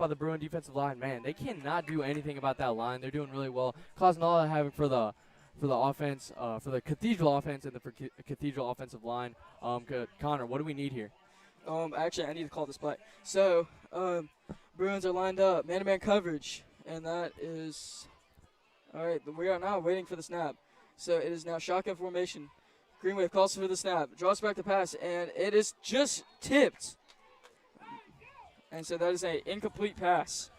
by the Bruin defensive line. Man, they cannot do anything about that line. They're doing really well, causing all that havoc for the offense, for the Cathedral offense and the Cathedral offensive line. Connor, what do we need here? Actually, I need to call this play. So, Bruins are lined up, man-to-man coverage, and that is all right. We are now waiting for the snap. So it is now shotgun formation. Green Wave calls for the snap, draws back the pass, and it is just tipped. And so that is an incomplete pass.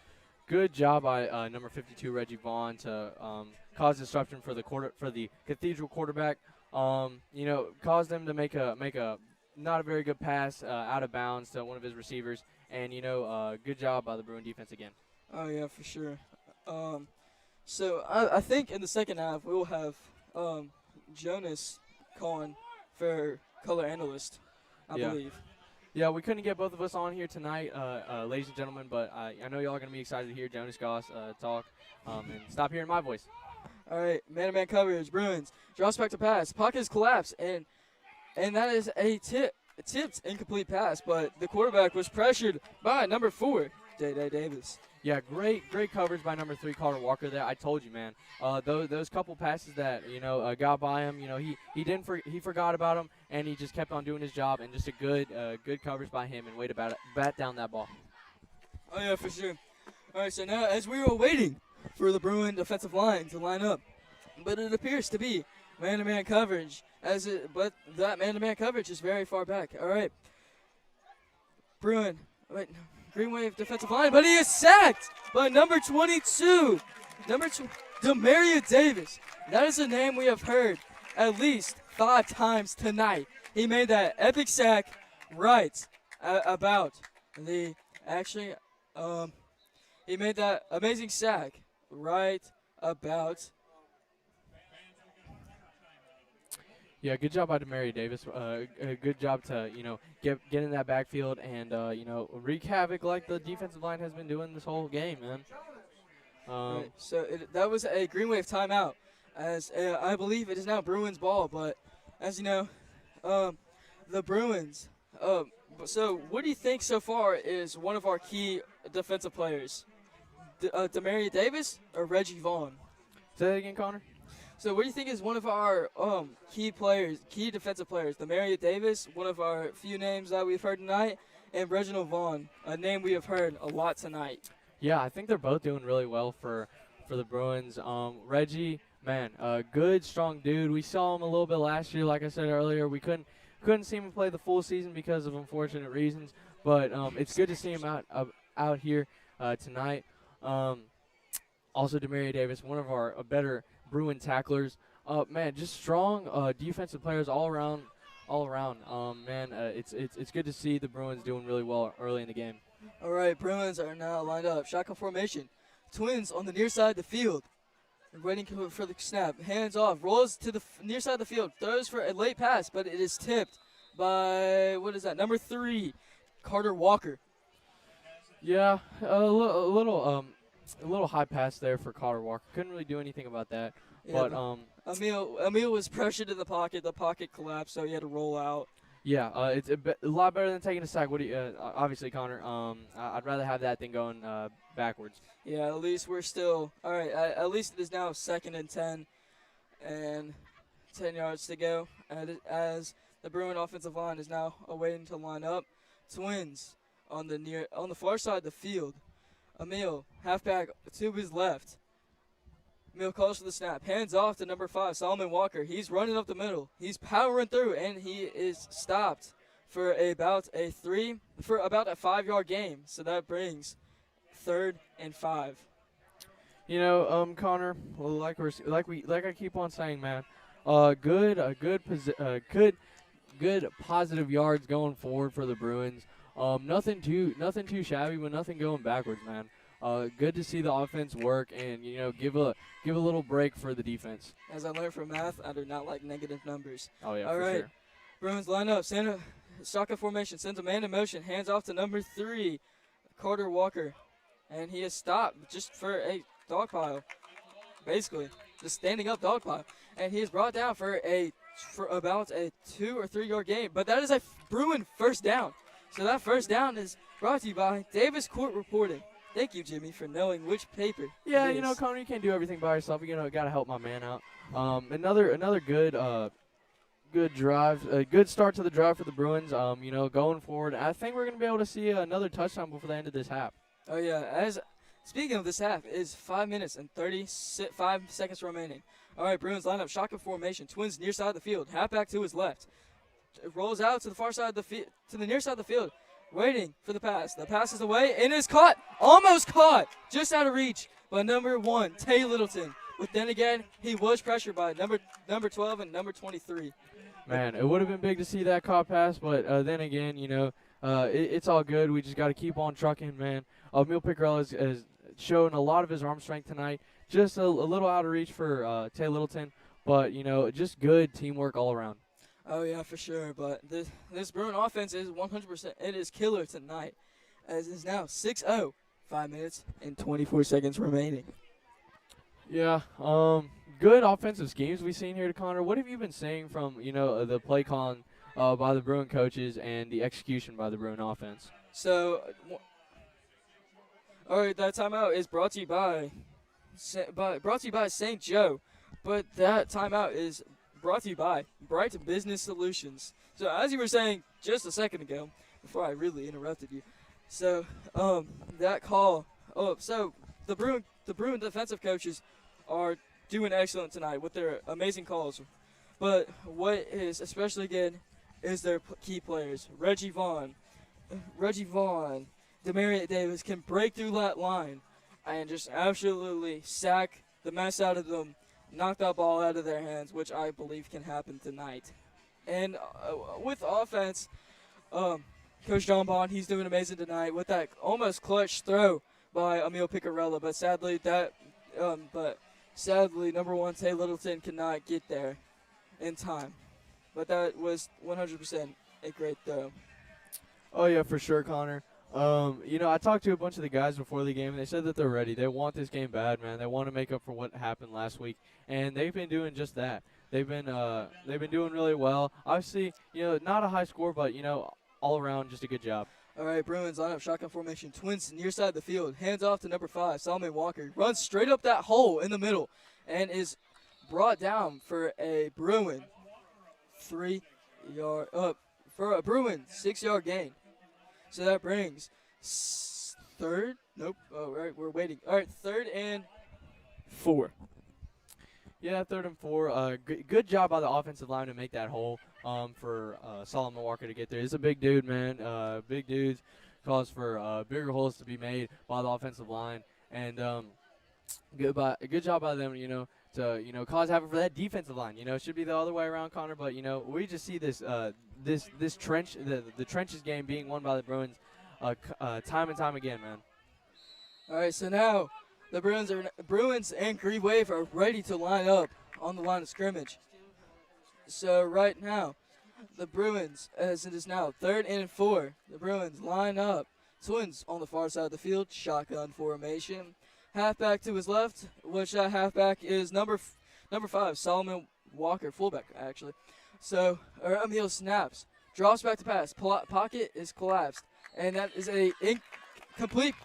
Good job by number 52 Reggie Vaughn to cause disruption for the Cathedral quarterback. Caused them to make a not a very good pass out of bounds to one of his receivers, and good job by the Bruin defense again. Oh yeah, for sure. So I think in the second half we will have Jonas calling for color analyst, I believe. Yeah, we couldn't get both of us on here tonight, ladies and gentlemen, but I know y'all are going to be excited to hear Jonas Goss talk and stop hearing my voice. All right, man-to-man coverage, Bruins. Draws back to pass. Pocket is collapsed, and that is a tipped incomplete pass, but the quarterback was pressured by number 4, Day Davis. Yeah, great coverage by number 3, Carter Walker there. I told you, man. Those couple passes that, got by him, he forgot about him, and he just kept on doing his job, and just a good coverage by him and way to bat down that ball. Oh, yeah, for sure. All right, so now as we were waiting for the Bruin defensive line to line up, but it appears to be man-to-man coverage, but that man-to-man coverage is very far back. All right. Bruin, Green Wave defensive line, but he is sacked by number 22, Demaria Davis. That is a name we have heard at least 5 times tonight. He made that epic sack right about the, he made that amazing sack right about. Yeah, good job by Demaria Davis. A good job to, get in that backfield and, wreak havoc like the defensive line has been doing this whole game, man. Right, so that was a Green Wave timeout, as I believe it is now Bruins ball. But as you know, the Bruins. So what do you think so far is one of our key defensive players? Demaria Davis or Reggie Vaughn? Say that again, Connor. So what do you think is one of our key defensive players? Demaria Davis, one of our few names that we've heard tonight, and Reginald Vaughn, a name we have heard a lot tonight. Yeah, I think they're both doing really well for the Bruins. Reggie, man, a good, strong dude. We saw him a little bit last year, like I said earlier. We couldn't see him play the full season because of unfortunate reasons, but it's good to see him out here tonight. Also, Demaria Davis, one of our better Bruin tacklers. Man, just strong defensive players all around. It's good to see the Bruins doing really well early in the game. All right, Bruins are now lined up. Shotgun formation. Twins on the near side of the field. Waiting for the snap. Hands off. Rolls to the near side of the field. Throws for a late pass, but it is tipped by, number 3, Carter Walker. Yeah, a little high pass there for Carter Walker. Couldn't really do anything about that. Yeah, but Emil was pressured in the pocket. The pocket collapsed, so he had to roll out. Yeah, it's a lot better than taking a sack. What do you? Obviously, Connor. I'd rather have that than going backwards. Yeah, at least we're still all right. At least it is now 2nd and 10, and 10 yards to go. As the Bruin offensive line is now awaiting to line up. Twins on the far side of the field. Emil, halfback to his left. Emil calls for the snap. Hands off to number 5, Solomon Walker. He's running up the middle. He's powering through, and he is stopped for about a 5-yard gain. So that brings 3rd and 5. Connor, like I keep on saying, man, good positive yards going forward for the Bruins. Nothing too shabby, but nothing going backwards, man. Good to see the offense work and give a little break for the defense. As I learned from math, I do not like negative numbers. Oh yeah, all right. Sure. Bruins line up. Shotgun formation. Sends a man in motion. Hands off to number 3, Carter Walker, and he is stopped just for a dog pile, basically just standing up dog pile, and he is brought down for about a 2 or 3 yard gain. But that is a Bruin first down. So that first down is brought to you by Davis Court Reporting. Thank you, Jimmy, for knowing which paper. Yeah, it you know, is. Connor, you can't do everything by yourself. You know, got to help my man out. Another good drive, a good start to the drive for the Bruins. You know, going forward, I think we're gonna be able to see another touchdown before the end of this half. Oh yeah. Speaking of this half, it is 5 minutes and 35 seconds remaining. All right, Bruins line up, shotgun formation. Twins near side of the field. Halfback to his left. Rolls out to the far side of the field, to the near side of the field, waiting for the pass. The pass is away and is caught, almost caught, just out of reach by number 1, Tay Littleton. But then again, he was pressured by number 12 and number 23. Man, it would have been big to see that caught pass, but then again, you know, it's all good. We just got to keep on trucking, man. Emil Picarella has shown a lot of his arm strength tonight. Just a little out of reach for Tay Littleton, but, you know, just good teamwork all around. Oh, yeah, for sure. But this Bruin offense is 100%. It is killer tonight, as it is now 6-0, 5 minutes and 24 seconds remaining. Yeah, good offensive schemes we've seen here to Connor. What have you been seeing from, you know, the play calling by the Bruin coaches and the execution by the Bruin offense? So, all right, that timeout is brought to you by St. Joe, but that timeout is brought to you by Bright Business Solutions. So, as you were saying just a second ago, before I really interrupted you, so that call. Oh, so the Bruin defensive coaches are doing excellent tonight with their amazing calls. But what is especially good is their key players. Reggie Vaughn, Demariat Davis can break through that line and just absolutely sack the mess out of them, knock that ball out of their hands, which I believe can happen tonight. And with offense, Coach John Bond, he's doing amazing tonight with that almost clutch throw by Emil Picarella, but sadly, number 1, Tay Littleton could not get there in time. But that was 100% a great throw. Oh, yeah, for sure, Connor. You know, I talked to a bunch of the guys before the game, and they said that they're ready. They want this game bad, man. They want to make up for what happened last week, and they've been doing just that. They've been doing really well. Obviously, you know, not a high score, but, you know, all around just a good job. All right, Bruins line up shotgun formation. Twins near side of the field. Hands off to number 5, Solomon Walker. Runs straight up that hole in the middle and is brought down for a Bruin 3-yard for a Bruin 6-yard gain. So that brings third. Nope. Oh, right, we're waiting. All right, 3rd and 4. Yeah, 3rd and 4. Good job by the offensive line to make that hole for Solomon Walker to get there. He's a big dude, man. Big dudes cause for bigger holes to be made by the offensive line. And good job by them, you know, to, you know, cause havoc for that defensive line. You know, it should be the other way around, Connor. But, you know, we just see this this trench, the trenches game being won by the Bruins time and time again, man. All right, so now the Bruins and Green Wave are ready to line up on the line of scrimmage. So right now, the Bruins, as it is now 3rd and 4, the Bruins line up. Twins on the far side of the field, shotgun formation. Halfback to his left, which that halfback is number 5, Solomon Walker, fullback actually. So Emil snaps, drops back to pass. Pocket is collapsed, and that is a incomplete.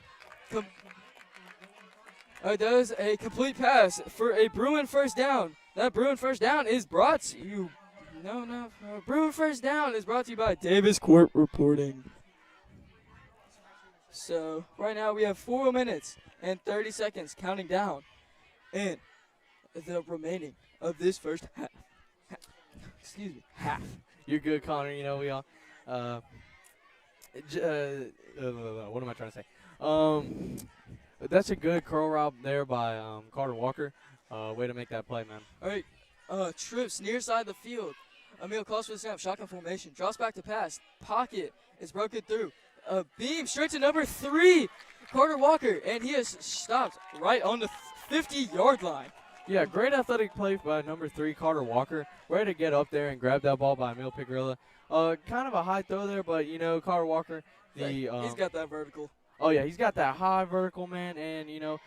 That is a complete pass for a Bruin first down. That Bruin first down is brought to you. Bruin first down is brought to you by Davis Court Reporting. So right now we have 4 minutes and 30 seconds counting down in the remaining of this first half. Excuse me, half. You're good, Connor. You know, we all. What am I trying to say? That's a good curl route there by Carter Walker. Way to make that play, man. All right, trips near side of the field. Emil calls for the snap, shotgun formation, drops back to pass. Pocket is broken through. Beam straight to number 3, Carter Walker, and he is stopped right on the 50-yard line. Yeah, great athletic play by number 3, Carter Walker. Ready to get up there and grab that ball by Emil Picarella. Kind of a high throw there, but, you know, Carter Walker, he's got that vertical. Oh, yeah, he's got that high vertical, man, and, you know,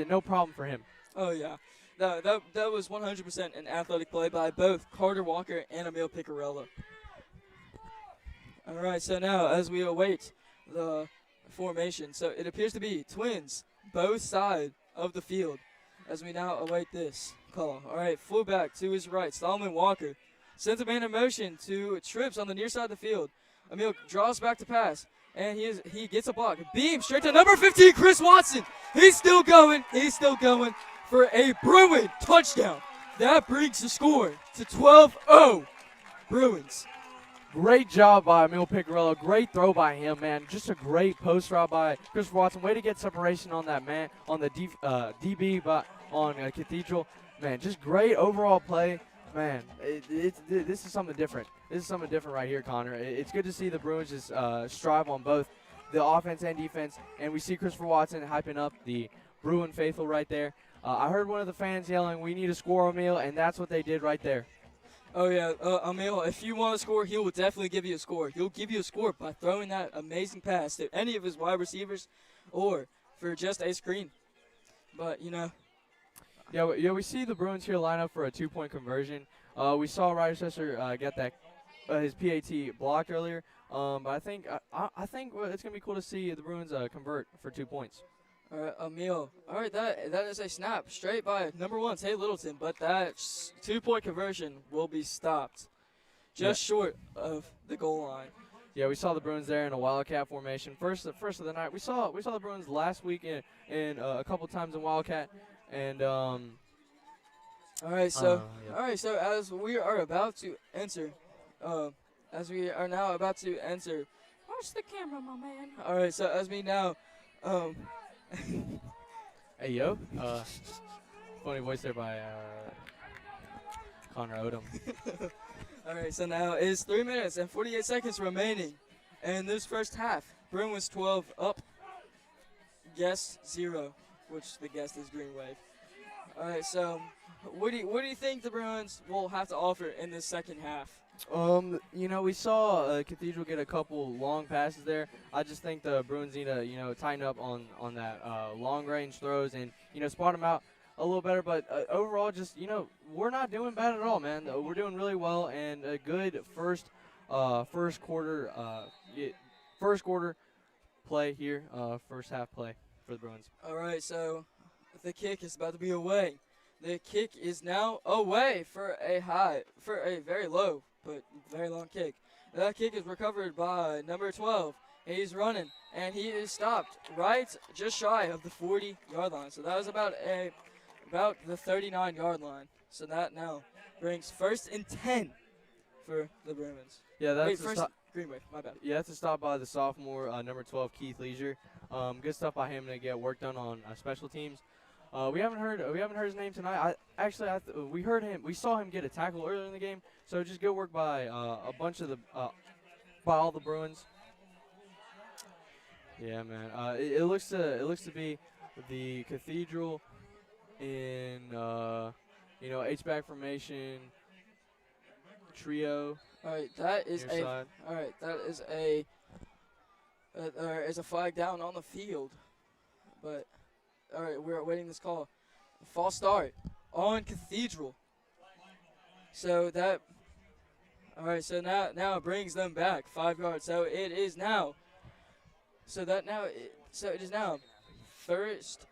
no problem for him. Oh, yeah. That was 100% an athletic play by both Carter Walker and Emil Picarella. All right, so now as we await the formation. So it appears to be Twins, both sides of the field, as we now await this call. All right, fullback to his right, Solomon Walker. Sends a man in motion to Trips on the near side of the field. Emil draws back to pass, and he gets a block. Beam straight to number 15, Chris Watson. He's still going. He's still going for a Bruin touchdown. That brings the score to 12-0 Bruins. Great job by Emil Picarello. Great throw by him, man. Just a great post route by Christopher Watson. Way to get separation on that man, on the DB, on Cathedral. Man, just great overall play. Man, this is something different. This is something different right here, Connor. It's good to see the Bruins just strive on both the offense and defense, and we see Christopher Watson hyping up the Bruin faithful right there. I heard one of the fans yelling, "We need to score, Emil," and that's what they did right there. Oh, yeah, Emil, if you want to score, he will definitely give you a score. He'll give you a score by throwing that amazing pass to any of his wide receivers or for just a screen. But, you know. Yeah, we see the Bruins here line up for a 2-point conversion. We saw Rochester get that his PAT blocked earlier, but I think it's going to be cool to see the Bruins convert for 2 points. All right, Emil. All right, that is a snap straight by number 1, Tay Littleton, but that 2-point conversion will be stopped just short of the goal line. Yeah, we saw the Bruins there in a Wildcat formation. First of the night. We saw the Bruins last week in a couple times in Wildcat, and all right, so as we are about to enter, watch the camera, my man. All right, so as we now. Hey, yo. Funny voice there by Connor Odom. All right, so now it's 3 minutes and 48 seconds remaining in this first half. Bruins 12 up, guest 0, which the guest is Green Wave. All right, so what do you think the Bruins will have to offer in this second half? We saw Cathedral get a couple long passes there. I just think the Bruins need to, tighten up on that long-range throws and, spot them out a little better. But overall, just, we're not doing bad at all, man. We're doing really well, and a good first quarter play here, first half play for the Bruins. All right, so the kick is about to be away. The kick is now away for a very low but very long kick. That kick is recovered by number 12. He's running, and he is stopped right just shy of the 40-yard line. So that was about the 39-yard line. So that now brings 1st and 10 for the Bruins. Yeah, that's Green Wave, my bad. Yeah, that's a stop by the sophomore, number 12, Keith Leisure. Good stuff by him to get work done on special teams. We haven't heard his name tonight. We saw him get a tackle earlier in the game. So just good work by by all the Bruins. Yeah, man. It looks to be the Cathedral in H-back formation trio. All right, that is a flag down on the field, but. All right, we're awaiting this call. False start on Cathedral. So that, all right, so now it brings them back 5 yards. So it is now, it is now first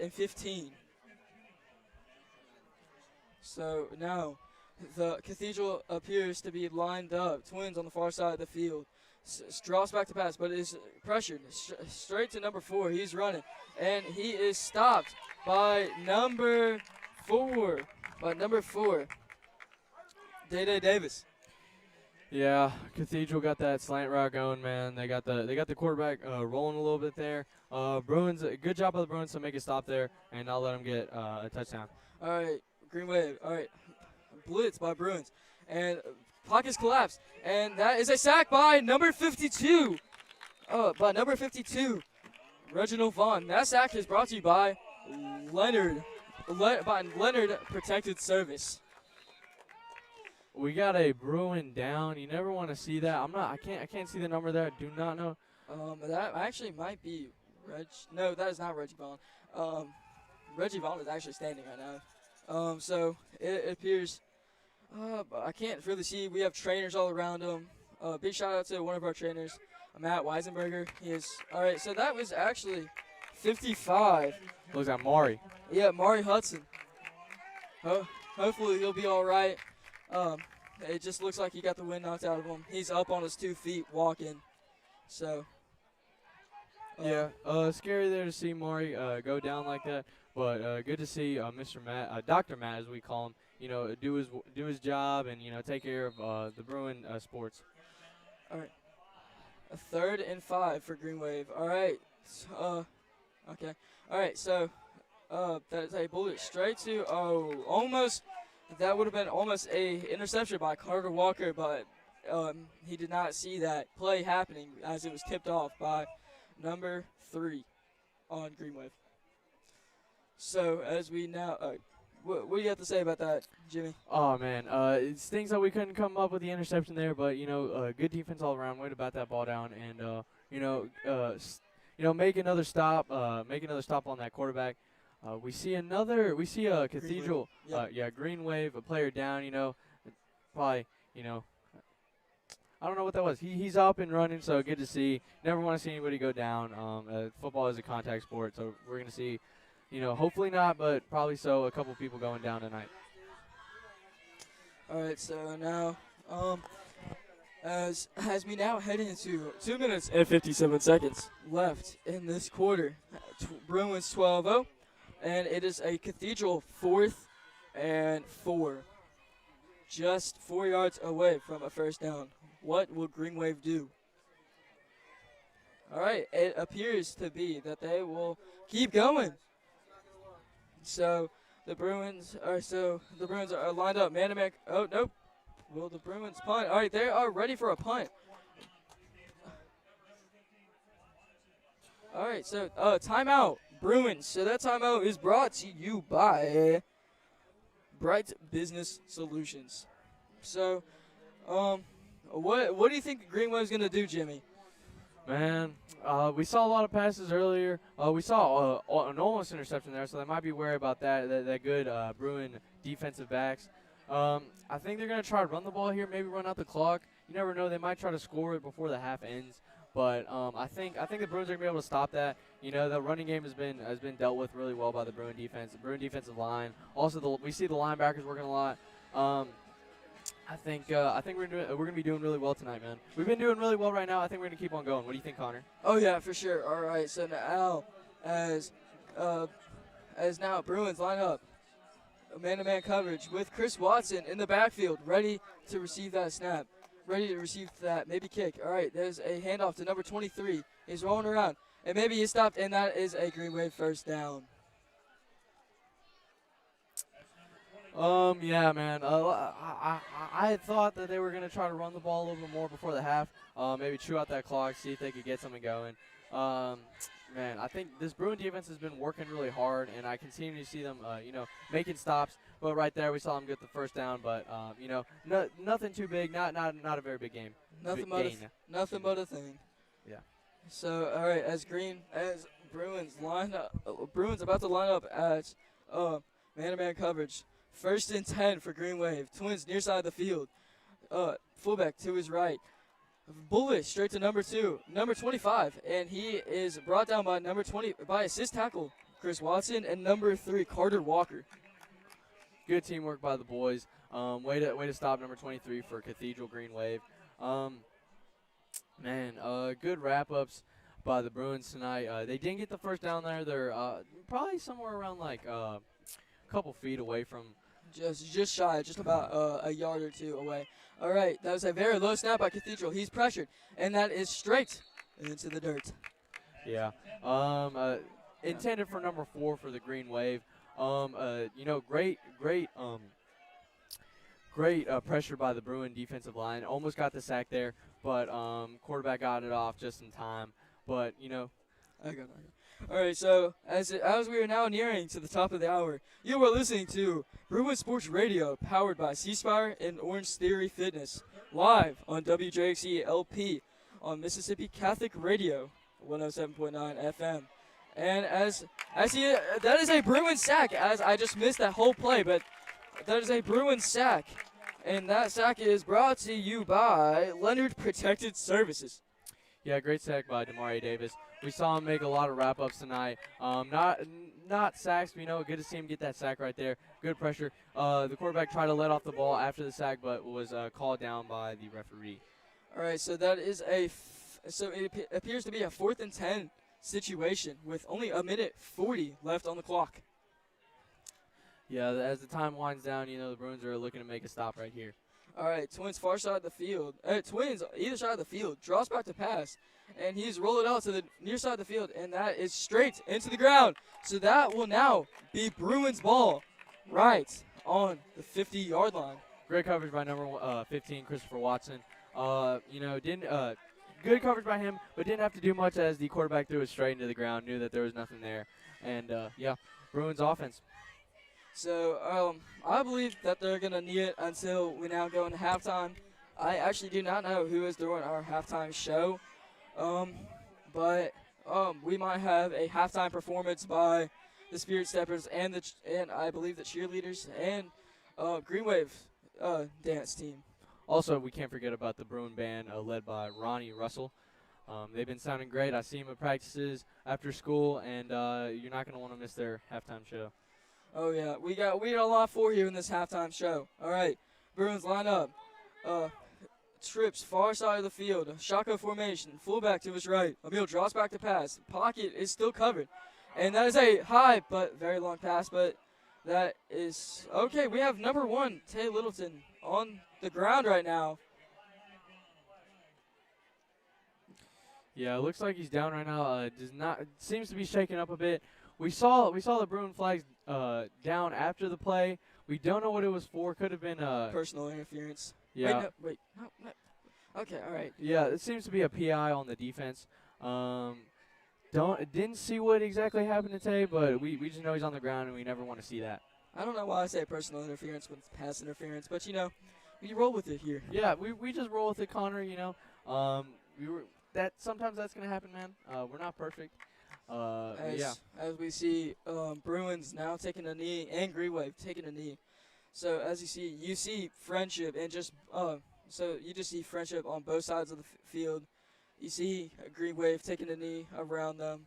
and 15. So now the Cathedral appears to be lined up. Twins on the far side of the field. Draws back to pass, but is pressured straight to number 4. He's running, and he is stopped by number 4. Day Davis. Yeah, Cathedral got that slant route going, man. They got the quarterback rolling a little bit there. Bruins, good job by the Bruins to make a stop there and not let them get a touchdown. All right, Green Wave. All right, blitz by Bruins, and pockets collapse, and that is a sack by number 52. Reginald Vaughn. That sack is brought to you by Leonard Protected Service. We got a Bruin down. You never want to see that. I can't see the number there. I do not know. That actually might be Reg. No, that is not Reggie Vaughn. Reggie Vaughn is actually standing right now. So it appears. I can't really see. We have trainers all around him. Big shout out to one of our trainers, Matt Weisenberger. He is all right. So that was actually 55. Looks like Maury. Yeah, Mari Hudson. Hopefully he'll be all right. It just looks like he got the wind knocked out of him. He's up on his 2 feet walking. So. Yeah, scary there to see Maury go down like that, but good to see Mr. Matt, Dr. Matt as we call him, do his job and take care of the Bruin sports. All right. A 3rd and 5 for Green Wave. All right. Okay. All right. So that is a bullet straight to almost. That would have been almost a interception by Carter Walker, but he did not see that play happening as it was tipped off by number 3 on Green Wave. So as we now, what do you have to say about that, Jimmy? Oh man, it stings that we couldn't come up with the interception there, but good defense all around. Way to bat that ball down, and make another stop on that quarterback. We see a Cathedral, Green Wave, a player down. Probably, I don't know what that was. He's up and running, so good to see. Never want to see anybody go down. Football is a contact sport, so we're gonna see, hopefully not, but probably so, a couple people going down tonight. All right, so now, as we now head into 2 minutes and 57 seconds left in this quarter, Bruins 12-0, and it is a Cathedral 4th and 4, just 4 yards away from a first down. What will Green Wave do? All right, it appears to be that they will keep going. So the Bruins are lined up. Man-to-man. Oh, nope. Will the Bruins punt? All right, they are ready for a punt. All right, so timeout, Bruins. So that timeout is brought to you by Bright Business Solutions. So, what do you think Green Wave's going to do, Jimmy? Man, we saw a lot of passes earlier. We saw an almost interception there, so they might be worried about that good Bruin defensive backs. I think they're going to try to run the ball here, maybe run out the clock. You never know. They might try to score it before the half ends. But I think the Bruins are going to be able to stop that. The running game has been dealt with really well by the Bruin defense, the Bruin defensive line. Also, we see the linebackers working a lot. I think we're gonna be doing really well tonight, man. We've been doing really well right now. I think we're gonna keep on going. What do you think, Connor? Oh yeah, for sure. All right, so now as now Bruins line up, man-to-man coverage with Chris Watson in the backfield, ready to receive that snap, ready to receive that maybe kick. All right, there's a handoff to number 23. He's rolling around, and maybe he stopped, and that is a Green Wave first down. Yeah, man. I had thought that they were going to try to run the ball a little bit more before the half, maybe chew out that clock, see if they could get something going. Man, I think this Bruin defense has been working really hard, and I continue to see them, making stops. But right there, we saw them get the first down, but, nothing too big, not a very big game. Nothing but a thing. Yeah. So, all right, as Bruins about to line up at man-to-man coverage. 1st and 10 for Green Wave. Twins near side of the field. Fullback to his right. Bullet straight to number 25, and he is brought down by number 20 by assist tackle Chris Watson and number 3 Carter Walker. Good teamwork by the boys. Way to stop number 23 for Cathedral Green Wave. Good wrap-ups by the Bruins tonight. They didn't get the first down there. They're probably somewhere around like a couple feet away from. Just shy, just about a yard or two away. All right, that was a very low snap by Cathedral. He's pressured, and that is straight into the dirt. Yeah. Intended for number 4 for the Green Wave. Great pressure by the Bruin defensive line. Almost got the sack there, but quarterback got it off just in time. But I got it. All right, so as we are now nearing to the top of the hour, you are listening to Bruin Sports Radio, powered by C-Spire and Orange Theory Fitness, live on WJXE LP on Mississippi Catholic Radio, 107.9 FM. And that is a Bruin sack, as I just missed that whole play, but that is a Bruin sack. And that sack is brought to you by Leonard Protected Services. Yeah, great sack by Demario Davis. We saw him make a lot of wrap-ups tonight. Not sacks, but, good to see him get that sack right there. Good pressure. The quarterback tried to let off the ball after the sack, but was called down by the referee. All right, so that is so it appears to be a 4th and 10 situation with only a minute 40 left on the clock. Yeah, as the time winds down, the Bruins are looking to make a stop right here. All right, Twins far side of the field. Twins either side of the field draws back to pass, and he's rolled it out to the near side of the field, and that is straight into the ground. So that will now be Bruins ball right on the 50-yard line. Great coverage by number 15, Christopher Watson. Didn't good coverage by him, but didn't have to do much as the quarterback threw it straight into the ground. Knew that there was nothing there, and Bruins offense. So I believe that they're going to need it until we now go into halftime. I actually do not know who is doing our halftime show, but we might have a halftime performance by the Spirit Steppers and I believe the cheerleaders and Green Wave dance team. Also, we can't forget about the Bruin band led by Ronnie Russell. They've been sounding great. I see them at practices after school, and you're not going to want to miss their halftime show. Oh yeah, we got a lot for you in this halftime show. All right, Bruins line up. Trips far side of the field. Shotgun formation. Fullback to his right. Emil draws back to pass. Pocket is still covered, and that is a high but very long pass. But that is okay. We have number 1 Tay Littleton on the ground right now. Yeah, it looks like he's down right now. Seems to be shaking up a bit. We saw the Bruin flags down after the play. We don't know what it was for. Could have been personal interference. Yeah. Wait. No. Okay. All right. Yeah, it seems to be a PI on the defense. Didn't see what exactly happened to Tay, but we just know he's on the ground, and we never want to see that. I don't know why I say personal interference when it's pass interference, but we roll with it here. Yeah, we just roll with it, Connor. Sometimes that's gonna happen, man. We're not perfect. As we see Bruins now taking a knee and Green Wave taking a knee. So as you see friendship and you just see friendship on both sides of the field. You see Green Wave taking a knee around them.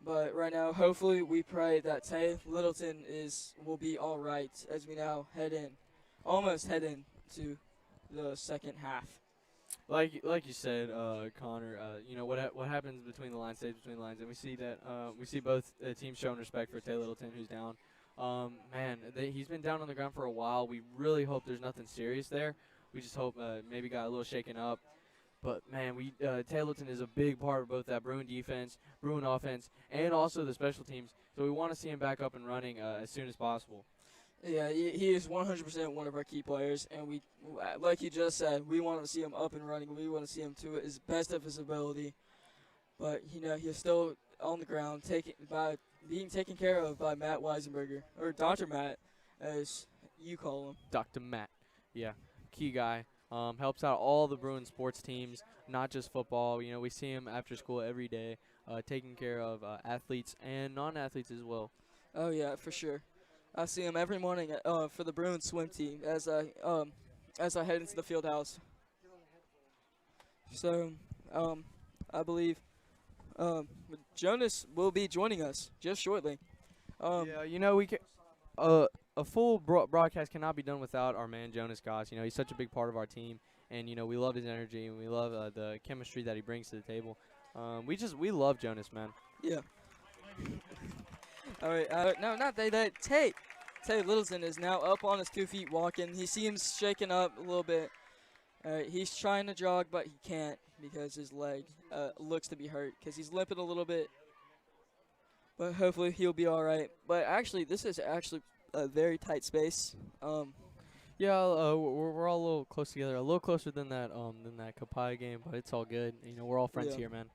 But right now, hopefully, we pray that Tay Littleton will be all right as we now almost head in to the second half. Like you said, Connor, what happens between the lines stays between the lines, and we see that we see both teams showing respect for Tay Littleton, who's down. He's been down on the ground for a while. We really hope there's nothing serious there. We just hope maybe got a little shaken up. But man, Tay Littleton is a big part of both that Bruin defense, Bruin offense, and also the special teams. So we want to see him back up and running as soon as possible. Yeah, he is 100% one of our key players, and we, like you just said, we want to see him up and running. We want to see him to his best of his ability. But he's still on the ground, being taken care of by Matt Weisenberger, or Dr. Matt, as you call him. Dr. Matt, yeah, key guy. Helps out all the Bruin sports teams, not just football. We see him after school every day, taking care of athletes and non-athletes as well. Oh yeah, for sure. I see him every morning for the Bruin swim team as I head into the field house. So I believe Jonas will be joining us just shortly. We can. A full broadcast cannot be done without our man Jonas Goss. He's such a big part of our team, and we love his energy and we love the chemistry that he brings to the table. We love Jonas, man. Yeah. All right. No, not that. Tay Littleton is now up on his 2 feet walking. He seems shaken up a little bit. He's trying to jog, but he can't because his leg looks to be hurt because he's limping a little bit. But hopefully he'll be all right. But actually, this is actually a very tight space. We're all a little close together, a little closer than that Kapai game, but it's all good. We're all friends here, man.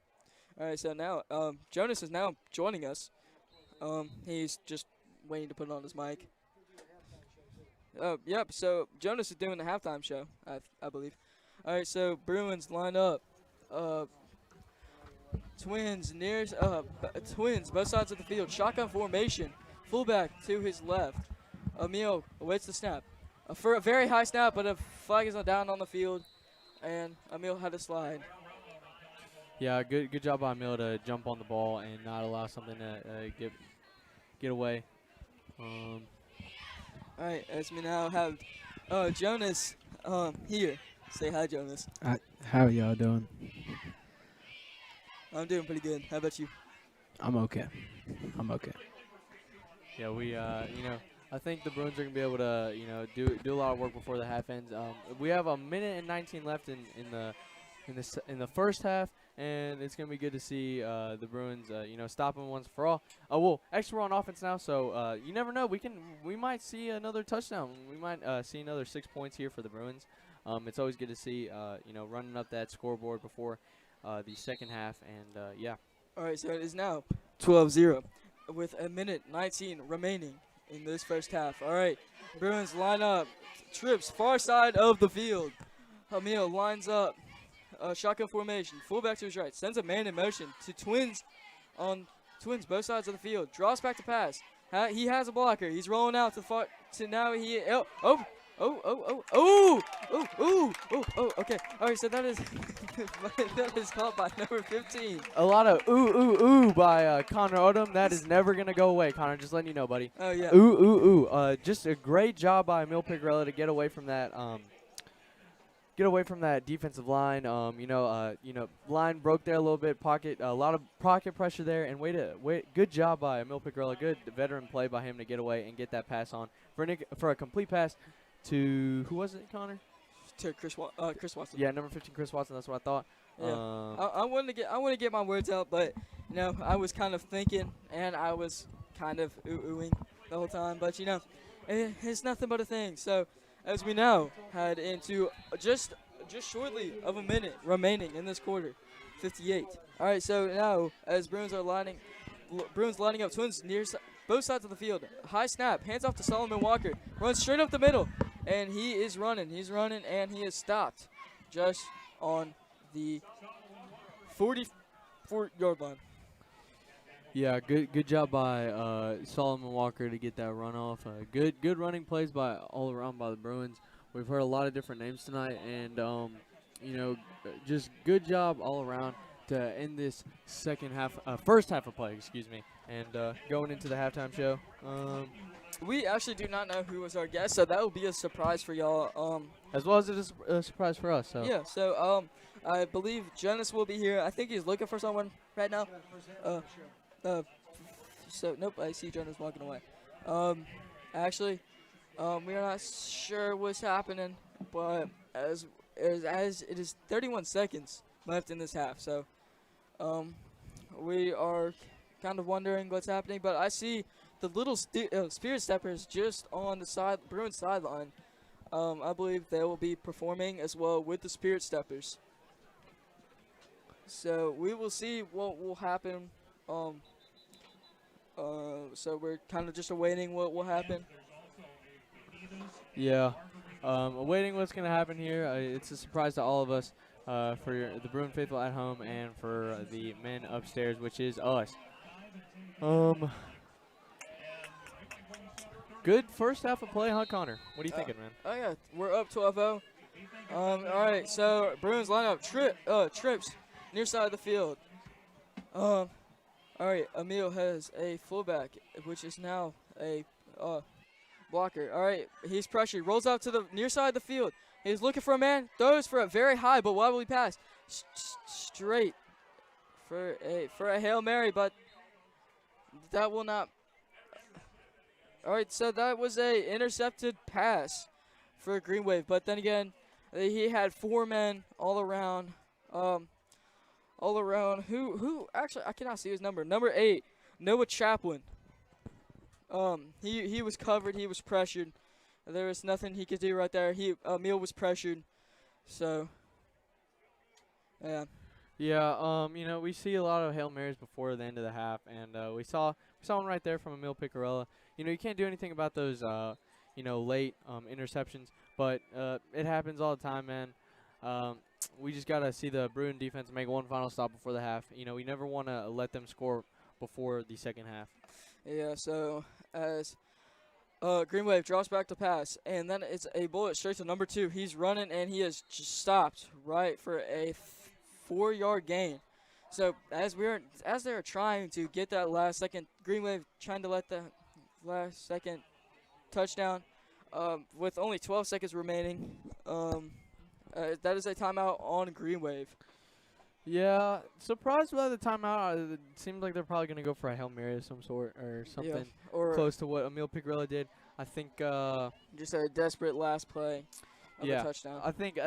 All right, so now Jonas is now joining us. He's just waiting to put on his mic. Yep. So Jonas is doing the halftime show, I believe. All right, so Bruins line up. Twins both sides of the field. Shotgun formation. Fullback to his left. Emil awaits the snap. For a very high snap, but a flag is not down on the field, and Emil had to slide. Yeah, good job by Emil to jump on the ball and not allow something to get away. All right, as we now have Jonas here. Say hi, Jonas. How are y'all doing? I'm doing pretty good. How about you? I'm okay. Yeah, we I think the Bruins are gonna be able to do a lot of work before the half ends. We have 1:19 left in the first half, and it's gonna be good to see the Bruins stop them once for all. Well, actually we're on offense now, so you never know. We might see another touchdown. We might see another 6 points here for the Bruins. It's always good to see running up that scoreboard before the second half, and yeah. All right, so it is now 12-0 with 1:19 remaining in this first half. All right, Bruins line up. Trips far side of the field. Emil lines up. Shotgun formation. Fullback to his right. Sends a man in motion to Twins both sides of the field. Draws back to pass. He has a blocker. He's rolling out to the far. To now he. Okay. All right, so that is that is caught by number 15. A lot of ooh by Connor Odom. That is never gonna go away, Connor. Just letting you know, buddy. Oh yeah. Ooh. Just a great job by Emil Picarella to get away from that. Get away from that defensive line. Line broke there a little bit. A lot of pocket pressure there, and good job by Emil Picarella. Good veteran play by him to get away and get that pass on for a complete pass to who was it, Connor? To Chris Watson. Yeah, number 15, Chris Watson. That's what I thought. Yeah. I wanted to get my words out, but I was kind of thinking and I was kind of oohing the whole time. But it's nothing but a thing. So as we now head into just shortly of a minute remaining in this quarter, 58. All right, so now as Bruins lining up, Twins near both sides of the field. High snap, hands off to Solomon Walker, runs straight up the middle, and he is running. He's running, and he is stopped just on the 44-yard line. Yeah, good job by Solomon Walker to get that run off. Good running plays all around by the Bruins. We've heard a lot of different names tonight, and just good job all around to end this first half of play. Excuse me, and going into the halftime show. We actually do not know who was our guest, so that will be a surprise for y'all. As well as it is a surprise for us. So. Yeah. So I believe Jonas will be here. I think he's looking for someone right now. So nope, I see Jonas walking away. Actually, we are not sure what's happening, but as it is 31 seconds left in this half, so we are kind of wondering what's happening. But I see the little Spirit Steppers just on the Bruins sideline. I believe they will be performing as well with the Spirit Steppers. So we will see what will happen. So we're kind of just awaiting what will happen. Yeah, awaiting what's going to happen here. It's a surprise to all of us, for the Bruin faithful at home and for the men upstairs, which is us. Good first half of play, huh, Connor? What are you thinking, man? Oh yeah, we're up 12-0. All right, so Bruins line up. Trips near side of the field. All right, Emil has a fullback, which is now a blocker. All right, he's pressured. Rolls out to the near side of the field. He's looking for a man. Throws for a very high but wobbly pass. Straight for a Hail Mary, but that will not. All right, so that was a intercepted pass for Green Wave. But then again, he had 4 men all around. Who actually, I cannot see his number. Number 8, Noah Chaplin. He was covered. He was pressured. There was nothing he could do right there. Emil was pressured. So, yeah. Yeah, we see a lot of Hail Marys before the end of the half, and we saw one right there from Emil Picarella. You can't do anything about those, late interceptions, but it happens all the time, man. We just got to see the Bruin defense make one final stop before the half. We never want to let them score before the second half. Yeah, so as Green Wave draws back to pass, and then it's a bullet straight to number 2. He's running, and he is just stopped right for a 4-yard gain. So as they're trying to get that last second, Green Wave trying to let the last second touchdown with only 12 seconds remaining. That is a timeout on Green Wave. Yeah, surprised by the timeout. It seems like they're probably going to go for a Hail Mary of some sort or something Or close to what Emil Picarella did. I think just a desperate last play of a yeah, touchdown. I think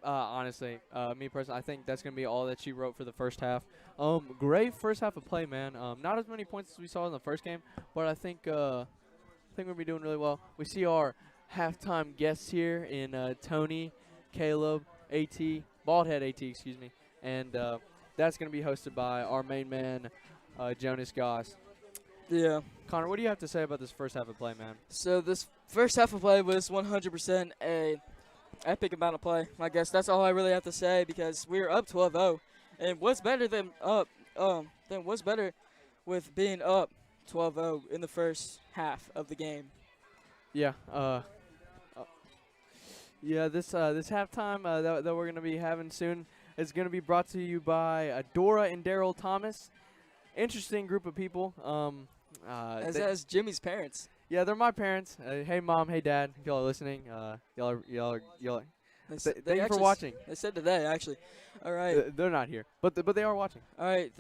honestly, me personally, I think that's going to be all that she wrote for the first half. Great first half of play, man. Not as many points as we saw in the first game, but I think we'll be doing really well. We see our halftime guests here in Tony, Caleb, AT, Baldhead AT, excuse me. And that's going to be hosted by our main man, Jonas Goss. Yeah. Connor, what do you have to say about this first half of play, man? So this first half of play was 100% a epic amount of play. I guess that's all I really have to say because we were up 12-0. And what's better than what's better with being up 12-0 in the first half of the game? Yeah. This halftime that we're going to be having soon is going to be brought to you by Dora and Daryl Thomas. Interesting group of people. As Jimmy's parents. Yeah, they're my parents. Hey, Mom. Hey, Dad. If y'all are listening, y'all are. Thank you for watching. They said today, actually. All right. They're not here, but they are watching. All right.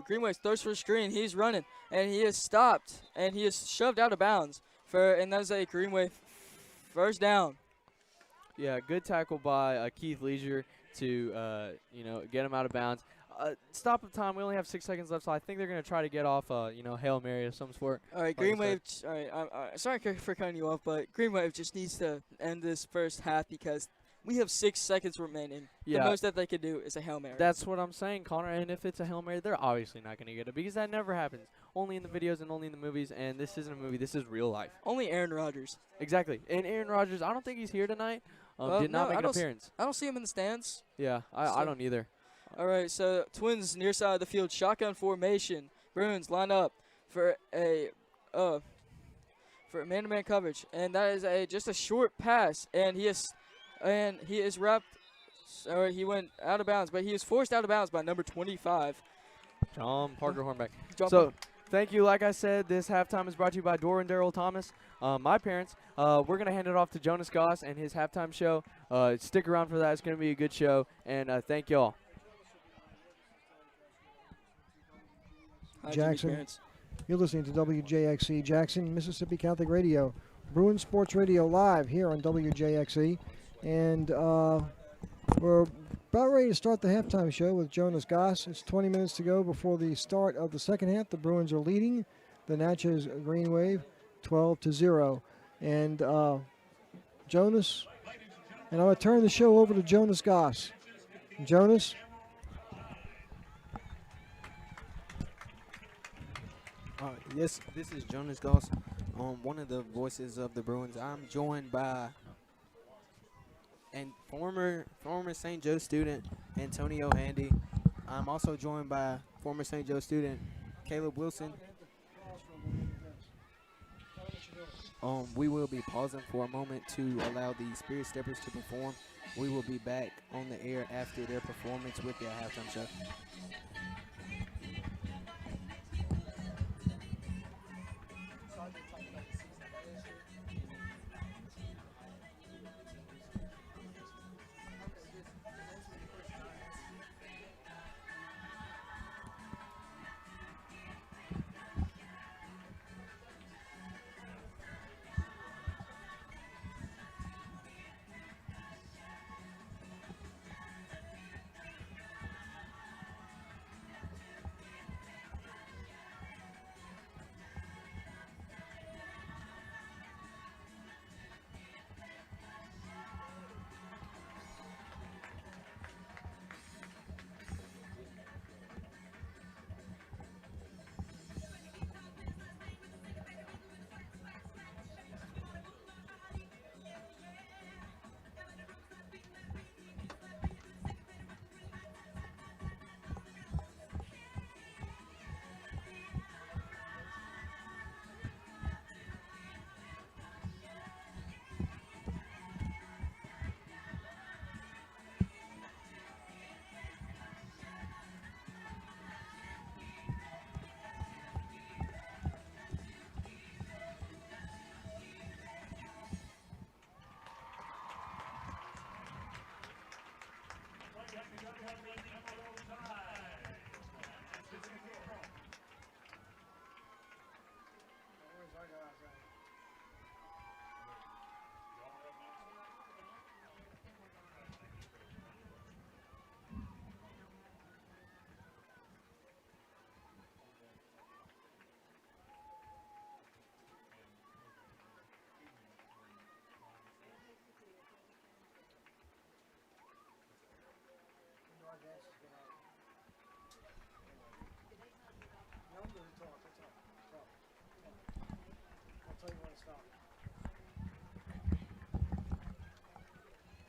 Green Wave throws for a screen. He's running, and he is stopped, and he is shoved out of bounds. And that's a Green Wave first down. Yeah, good tackle by Keith Leisure to get him out of bounds. Stop of time. We only have 6 seconds left, so I think they're going to try to get off Hail Mary of some sort. All right, Green Wave. All right, I'm sorry for cutting you off, but Green Wave just needs to end this first half because we have 6 seconds remaining. Yeah. The most that they could do is a Hail Mary. That's what I'm saying, Connor. And if it's a Hail Mary, they're obviously not going to get it because that never happens. Only in the videos and only in the movies, and this isn't a movie. This is real life. Only Aaron Rodgers. Exactly. And Aaron Rodgers, I don't think he's here tonight. Did not make an appearance. I don't see him in the stands. Yeah, I don't either. All right, so Twins near side of the field, shotgun formation. Bruins line up for a man-to-man coverage, and that is just a short pass, and he is wrapped. Sorry, he went out of bounds, but he was forced out of bounds by number 25. John Parker Hornbeck. So thank you. Like I said, this halftime is brought to you by Dora and Daryl Thomas, my parents. We're going to hand it off to Jonas Goss and his halftime show. Stick around for that. It's going to be a good show, and thank y'all. Jackson, you're listening to WJXC Jackson, Mississippi Catholic Radio, Bruin Sports Radio live here on WJXC, and we're about ready to start the halftime show with Jonas Goss. It's 20 minutes to go before the start of the second half. The Bruins are leading the Natchez Green Wave 12-0, and Jonas, and I'm going to turn the show over to Jonas Goss. Jonas. Yes, this is Jonas Goss, one of the voices of the Bruins. I'm joined by former St. Joe student Antonio Handy. I'm also joined by former St. Joe student Caleb Wilson. We will be pausing for a moment to allow the Spirit Steppers to perform. We will be back on the air after their performance with their halftime show.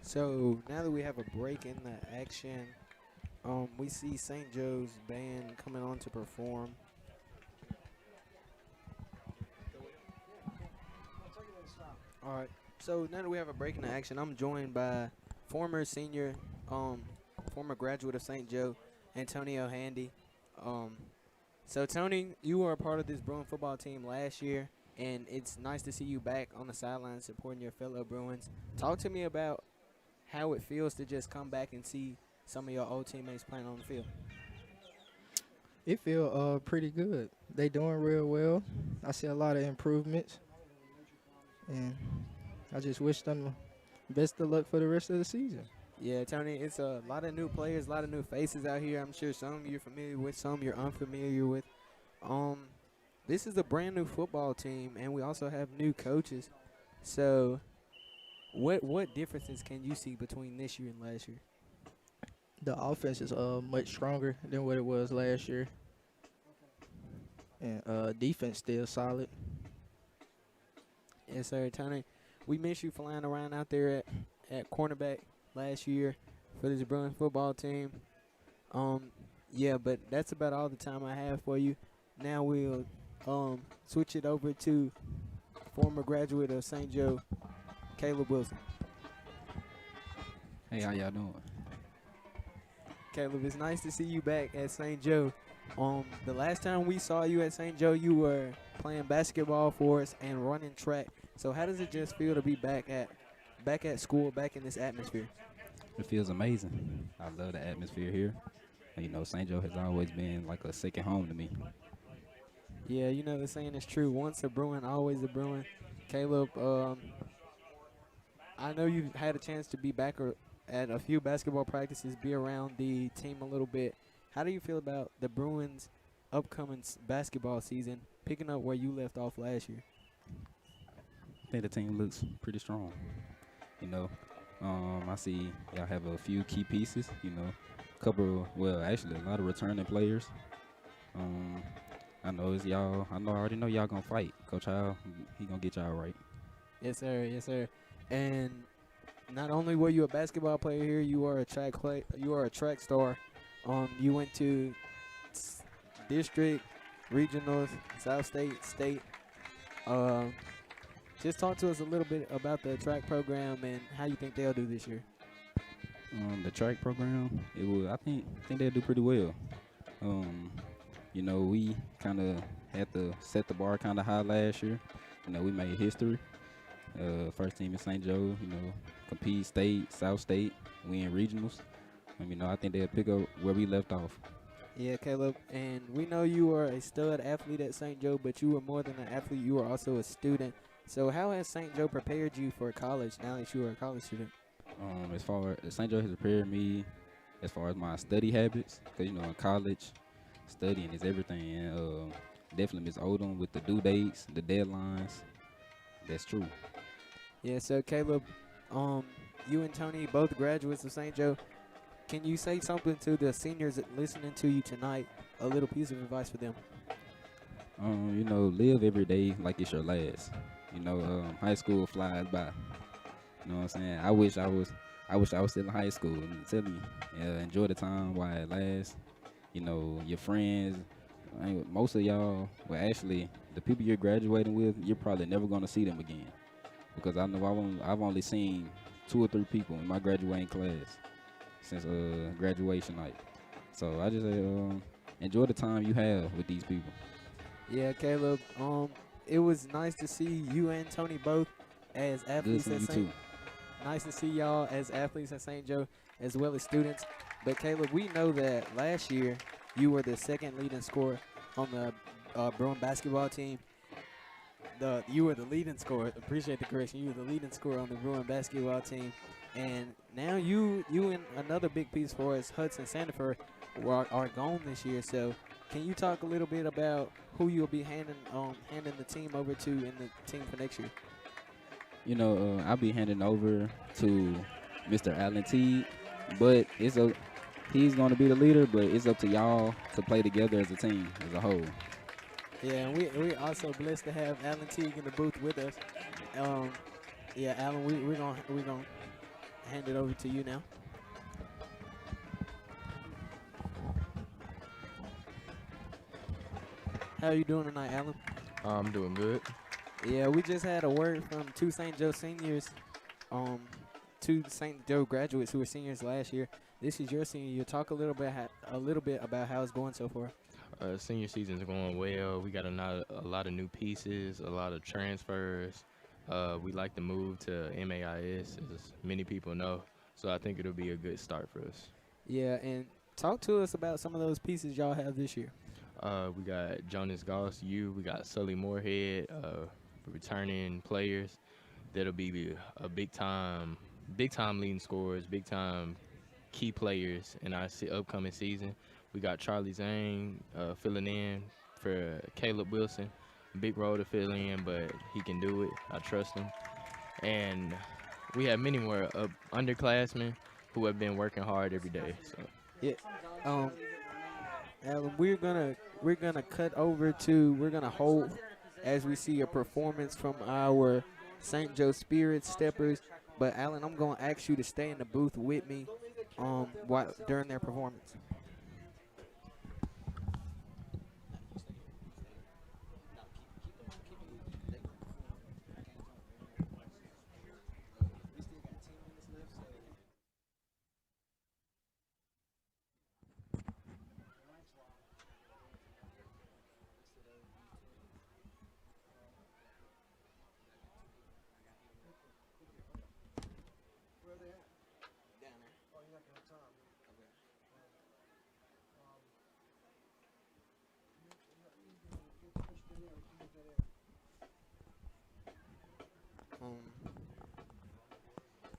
So now that we have a break in the action, we see St. Joe's band coming on to perform. All right. So now that we have a break in the action, I'm joined by former graduate of St. Joe, Antonio Handy. So Tony, you were a part of this Bruin football team last year, and it's nice to see you back on the sidelines supporting your fellow Bruins. Talk to me about how it feels to just come back and see some of your old teammates playing on the field. It feel pretty good. They doing real well. I see a lot of improvements, and I just wish them the best of luck for the rest of the season. Yeah, Tony, it's a lot of new players, a lot of new faces out here. I'm sure some you're familiar with, some you're unfamiliar with. This is a brand new football team, and we also have new coaches. So what differences can you see between this year and last year? The offense is much stronger than what it was last year, and defense still solid. Yes, sir, Tony. We miss you flying around out there at cornerback last year for this Bruin football team. Yeah, but that's about all the time I have for you. Now we'll switch it over to former graduate of St. Joe, Caleb Wilson. Hey, how y'all doing? Caleb, it's nice to see you back at St. Joe. The last time we saw you at St. Joe, you were playing basketball for us and running track. So how does it just feel to be back at school, back in this atmosphere? It feels amazing. I love the atmosphere here. And, you know, St. Joe has always been like a second home to me. Yeah, you know the saying is true. Once a Bruin, always a Bruin. Caleb, I know you've had a chance to be back at a few basketball practices, be around the team a little bit. How do you feel about the Bruins' upcoming basketball season, picking up where you left off last year? I think the team looks pretty strong. You know, I see y'all have a few key pieces, you know, actually a lot of returning players. I already know y'all gonna fight. Coach Howell, he gonna get y'all right. Yes, sir. Yes, sir. And not only were you a basketball player here, you are a track star. You went to district, regionals, South State. Just talk to us a little bit about the track program and how you think they'll do this year. The track program, I think they'll do pretty well. You know, we kind of had to set the bar kind of high last year. You know, we made history. First team in St. Joe, you know, compete state, South State. We in regionals. You know, I think they'll pick up where we left off. Yeah, Caleb, and we know you are a stud athlete at St. Joe, but you were more than an athlete. You were also a student. So how has St. Joe prepared you for college now that you are a college student? As far as St. Joe has prepared me as far as my study habits, because, you know, in college, studying is everything. And definitely Miss Odom with the due dates, the deadlines. That's true. Yeah, so Caleb, you and Tony, both graduates of St. Joe. Can you say something to the seniors listening to you tonight, a little piece of advice for them? You know, live every day like it's your last. You know, high school flies by. You know what I'm saying? I wish I was still in high school. And tell me, enjoy the time while it lasts. You know, your friends, most of y'all, well, actually, the people you're graduating with, you're probably never gonna see them again, because I know I've only seen 2 or 3 people in my graduating class since graduation night. So I just enjoy the time you have with these people. Yeah, Caleb. It was nice to see you and Tony both as athletes Good at seeing you too. Nice to see y'all as athletes at St. Joe as well as students. But Caleb, we know that last year you were the second leading scorer on the Bruin basketball team. You were the leading scorer. Appreciate the correction. You were the leading scorer on the Bruin basketball team. And now you and another big piece for us, Hudson Sandifer, are gone this year. So can you talk a little bit about who you'll be handing the team over to in the team for next year? You know, I'll be handing over to Mr. Allen Teague, but he's going to be the leader, but it's up to y'all to play together as a team, as a whole. Yeah, and we're also blessed to have Allen Teague in the booth with us. Yeah, Allen, we're gonna hand it over to you now. How you doing tonight, Alan? I'm doing good. Yeah, we just had a word from two St. Joe seniors, two St. Joe graduates who were seniors last year. This is your senior year. Talk a little bit about how it's going so far. Senior season's going well. We got a lot of new pieces, a lot of transfers. We like to move to MAIS, as many people know. So I think it'll be a good start for us. Yeah, and talk to us about some of those pieces y'all have this year. We got Jonas Goss, we got Sully Moorhead, returning players. That'll be a big time leading scorers, big time key players in our upcoming season. We got Charlie Zane filling in for Caleb Wilson. Big role to fill in, but he can do it. I trust him. And we have many more underclassmen who have been working hard every day. So. Yeah. Alan, we're gonna hold as we see a performance from our St. Joe Spirit Steppers. But Alan, I'm gonna ask you to stay in the booth with me during their performance.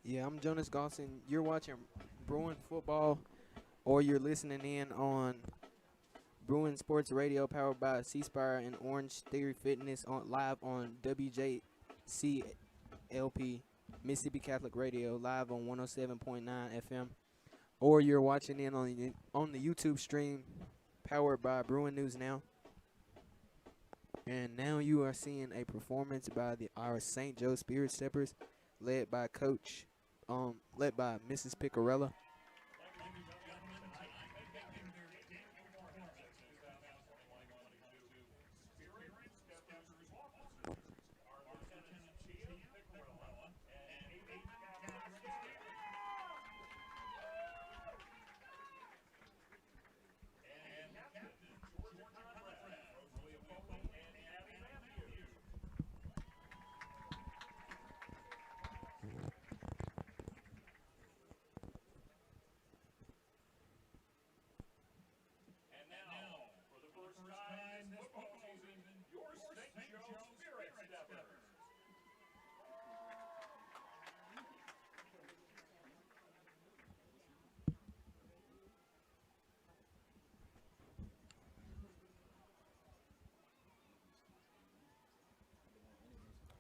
Yeah, I'm Jonas Gosson. You're watching Bruin football, or you're listening in on Bruin Sports Radio, powered by C Spire and Orange Theory Fitness, live on WJCLP, Mississippi Catholic Radio, live on 107.9 FM, or you're watching in on the YouTube stream, powered by Bruin News Now. And now you are seeing a performance by our St. Joe Spirit Steppers, led by Mrs. Picarella.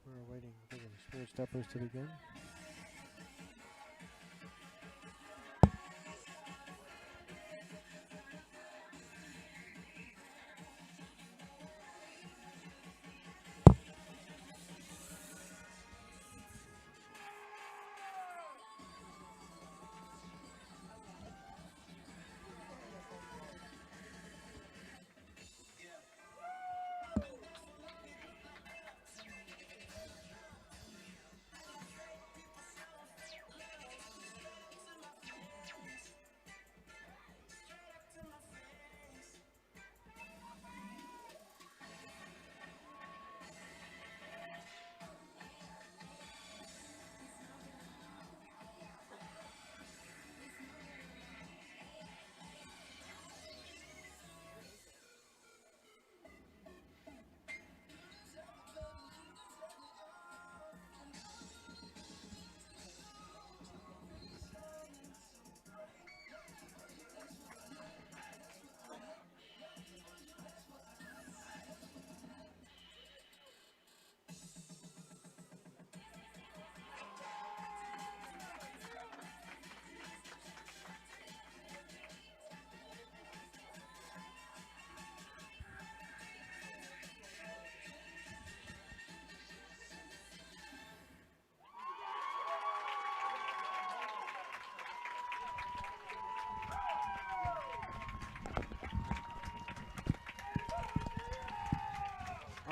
We're waiting for the Spirit Steppers to begin.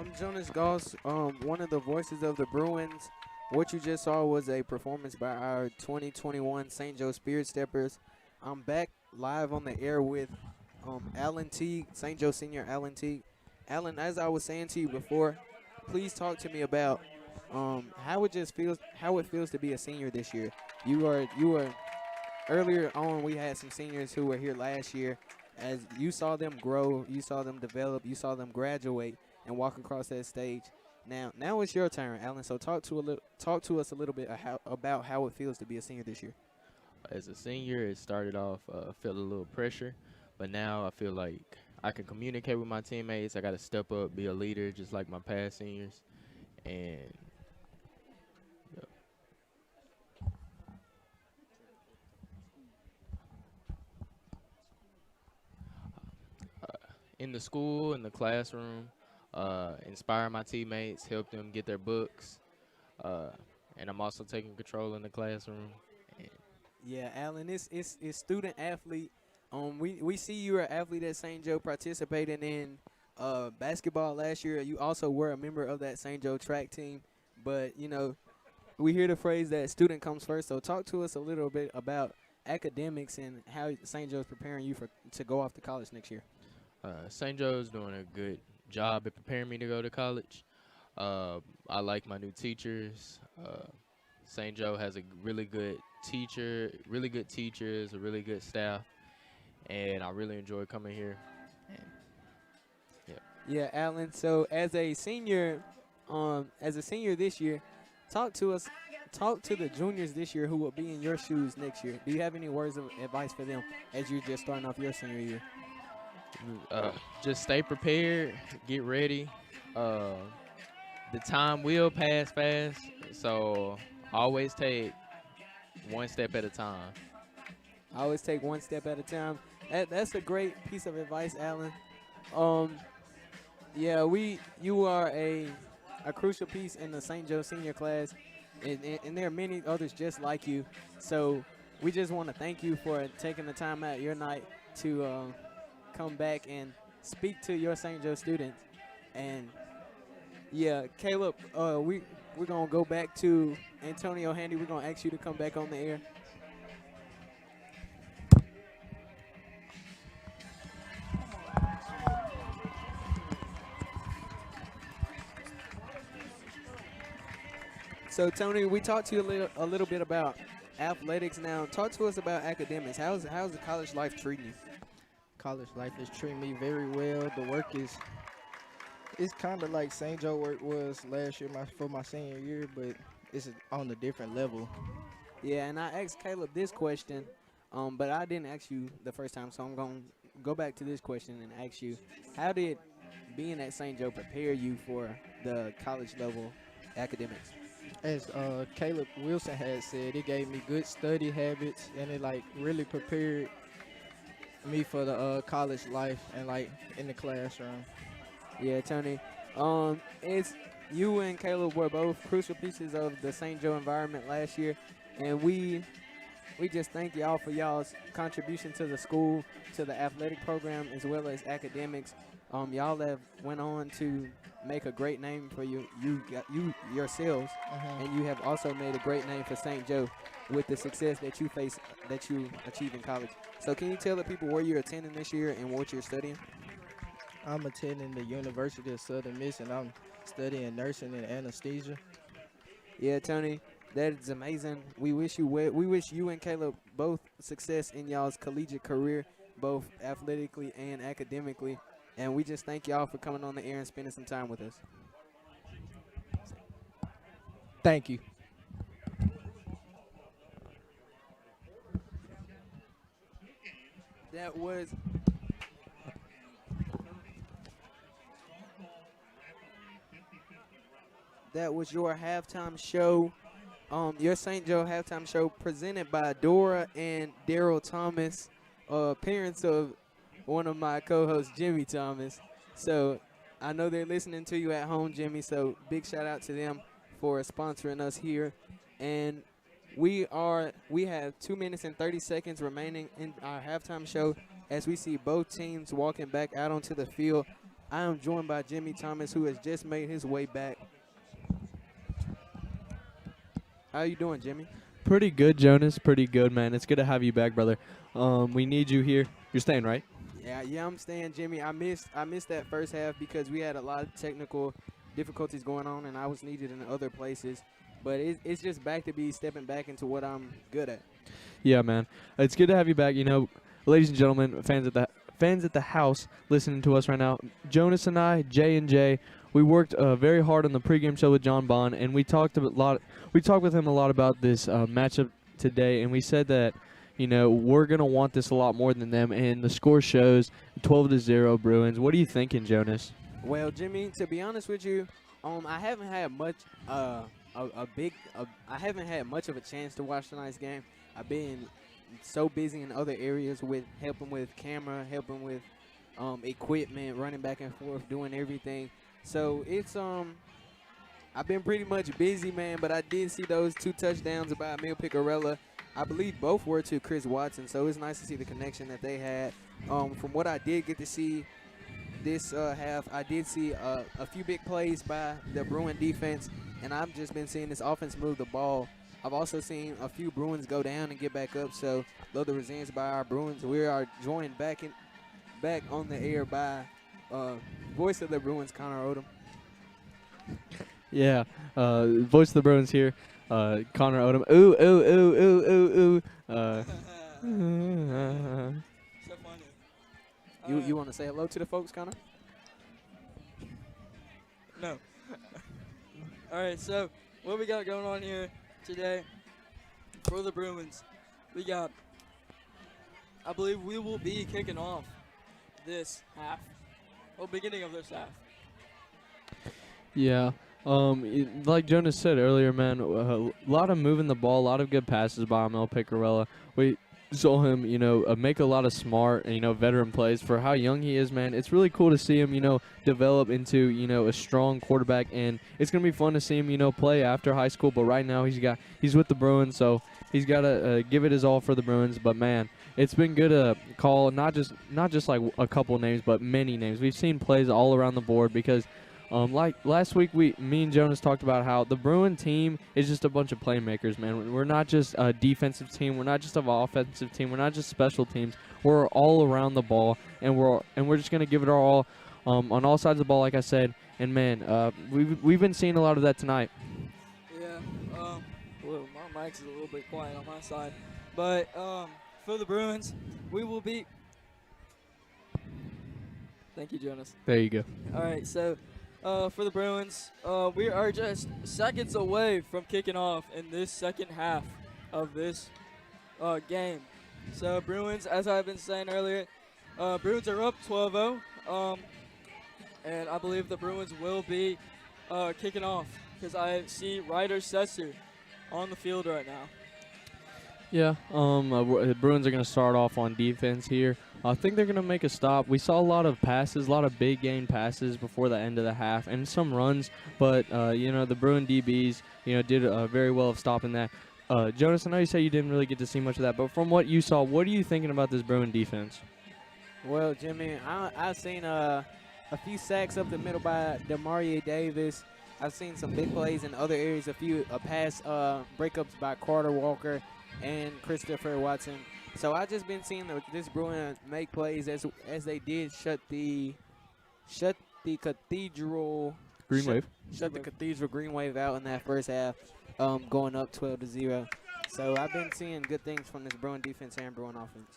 I'm Jonas Goss, one of the voices of the Bruins. What you just saw was a performance by our 2021 St. Joe Spirit Steppers. I'm back live on the air with Alan Teague, St. Joe senior Alan Teague. Alan, as I was saying to you before, please talk to me about how it feels to be a senior this year. You are earlier on. We had some seniors who were here last year. As you saw them grow, you saw them develop, you saw them graduate and walk across that stage. Now it's your turn, Alan. So talk to us a little bit about how it feels to be a senior this year. As a senior, it started off, felt a little pressure, but now I feel like I can communicate with my teammates. I got to step up, be a leader, just like my past seniors, and in the school, in the classroom, inspire my teammates, help them get their books, and I'm also taking control in the classroom. Yeah, Alan, it's student athlete. We see you're an athlete at St. Joe participating in basketball last year. You also were a member of that St. Joe track team. But, you know, we hear the phrase that student comes first. So talk to us a little bit about academics and how St. Joe's preparing you to go off to college next year. St. Joe's doing a good job at preparing me to go to college. I like my new teachers. St. Joe has a really good teachers, a really good staff, and I really enjoy coming here. Yeah, Alan. So as a senior this year, talk to the juniors this year who will be in your shoes next year. Do you have any words of advice for them as you're just starting off your senior year? Just stay prepared, get ready. The time will pass fast, so always take one step at a time. Always take one step at a time. That's a great piece of advice, Alan. Yeah, you are a crucial piece in the St. Joe senior class, and there are many others just like you. So we just want to thank you for taking the time out of your night to come back and speak to your St. Joe students. And yeah, Caleb, we're gonna go back to Antonio Handy. We're gonna ask you to come back on the air. So Tony, we talked to you a little bit about athletics. Now, talk to us about academics. How's the college life treating you? College life is treating me very well. The work it's kind of like St. Joe work was last year for my senior year, but it's on a different level. Yeah, and I asked Caleb this question, but I didn't ask you the first time, so I'm going to go back to this question and ask you, how did being at St. Joe prepare you for the college level academics? As Caleb Wilson had said, it gave me good study habits, and it like really prepared me for the college life and like in the classroom. Yeah, Tony. It's you and Caleb were both crucial pieces of the St. Joe environment last year, and we just thank y'all for y'all's contribution to the school, to the athletic program, as well as academics. Y'all have went on to make a great name for you yourselves, and you have also made a great name for St. Joe with the success that you achieve in college. So can you tell the people where you're attending this year and what you're studying? I'm attending the University of Southern Miss, and I'm studying nursing and anesthesia. Yeah, Tony, that is amazing. We wish you and Caleb both success in y'all's collegiate career, both athletically and academically. And we just thank y'all for coming on the air and spending some time with us. Thank you. That was your halftime show, your St. Joe halftime show presented by Dora and Daryl Thomas, parents of one of my co-hosts, Jimmy Thomas. So I know they're listening to you at home, Jimmy, so big shout out to them for sponsoring us here. And we have 2 minutes and 30 seconds remaining in our halftime show as we see both teams walking back out onto the field. I am joined by Jimmy Thomas, who has just made his way back. How you doing, Jimmy? Pretty good, Jonas. Pretty good, man. It's good to have you back, brother. We need you here. You're staying, right? Yeah, I'm staying, Jimmy. I missed that first half because we had a lot of technical difficulties going on, and I was needed in other places. But it's just back to be stepping back into what I'm good at. Yeah, man. It's good to have you back. You know, ladies and gentlemen, fans at the house listening to us right now. Jonas and I, Jay and Jay, we worked very hard on the pregame show with John Bond, and we talked with him a lot about this matchup today, and we said that, you know, we're gonna want this a lot more than them, and the score shows 12-0 Bruins. What are you thinking, Jonas? Well, Jimmy, to be honest with you, I haven't had much I haven't had much of a chance to watch tonight's game. I've been so busy in other areas with helping with camera, helping with equipment, running back and forth, doing everything. So it's I've been pretty much busy, man, but I did see those 2 touchdowns by Emil Picarella. I believe both were to Chris Watson, so it's nice to see the connection that they had. From what I did get to see this half, I did see a few big plays by the Bruin defense, and I've just been seeing this offense move the ball. I've also seen a few Bruins go down and get back up, so love the resilience by our Bruins. We are joined back on the air by voice of the Bruins, Connor Odom. Yeah, voice of the Bruins here, Connor Odom. Ooh, ooh, ooh, ooh, ooh, ooh. So funny. You want to say hello to the folks, Connor? No. All right, so what we got going on here today for the Bruins? We got, I believe we will be kicking off this half, or beginning of this half. Yeah. Like Jonas said earlier, man, a lot of moving the ball, a lot of good passes by Emil Picarella. We saw him, you know, make a lot of smart, you know, veteran plays for how young he is, man. It's really cool to see him, you know, develop into, you know, a strong quarterback, and it's gonna be fun to see him, you know, play after high school. But right now he's with the Bruins, so he's got to give it his all for the Bruins. But man, it's been good to call not just like a couple names, but many names. We've seen plays all around the board because. Like last week, me and Jonas talked about how the Bruin team is just a bunch of playmakers, man. We're not just a defensive team. We're not just an offensive team. We're not just special teams. We're all around the ball, and we're just gonna give it our all on all sides of the ball, like I said. And man, we've been seeing a lot of that tonight. Yeah. Well, my mic's a little bit quiet on my side, but for the Bruins, we will be. Thank you, Jonas. There you go. All right, so. For the Bruins, we are just seconds away from kicking off in this second half of this game. So Bruins, as I've been saying earlier, Bruins are up 12-0, and I believe the Bruins will be kicking off because I see Ryder Sesser on the field right now. Yeah, the Bruins are going to start off on defense here. I think they're going to make a stop. We saw a lot of passes, a lot of big game passes before the end of the half, and some runs. But, you know, the Bruin DBs, you know, did very well of stopping that. Jonas, I know you said you didn't really get to see much of that, but from what you saw, what are you thinking about this Bruin defense? Well, Jimmy, I've seen a few sacks up the middle by Demarie Davis. I've seen some big plays in other areas, a few pass breakups by Carter Walker and Christopher Watson. So I've just been seeing this Bruin make plays as they did shut the Cathedral Green Wave. Shut the Cathedral Green Wave out in that first half, going up 12-0. So I've been seeing good things from this Bruin defense and Bruin offense.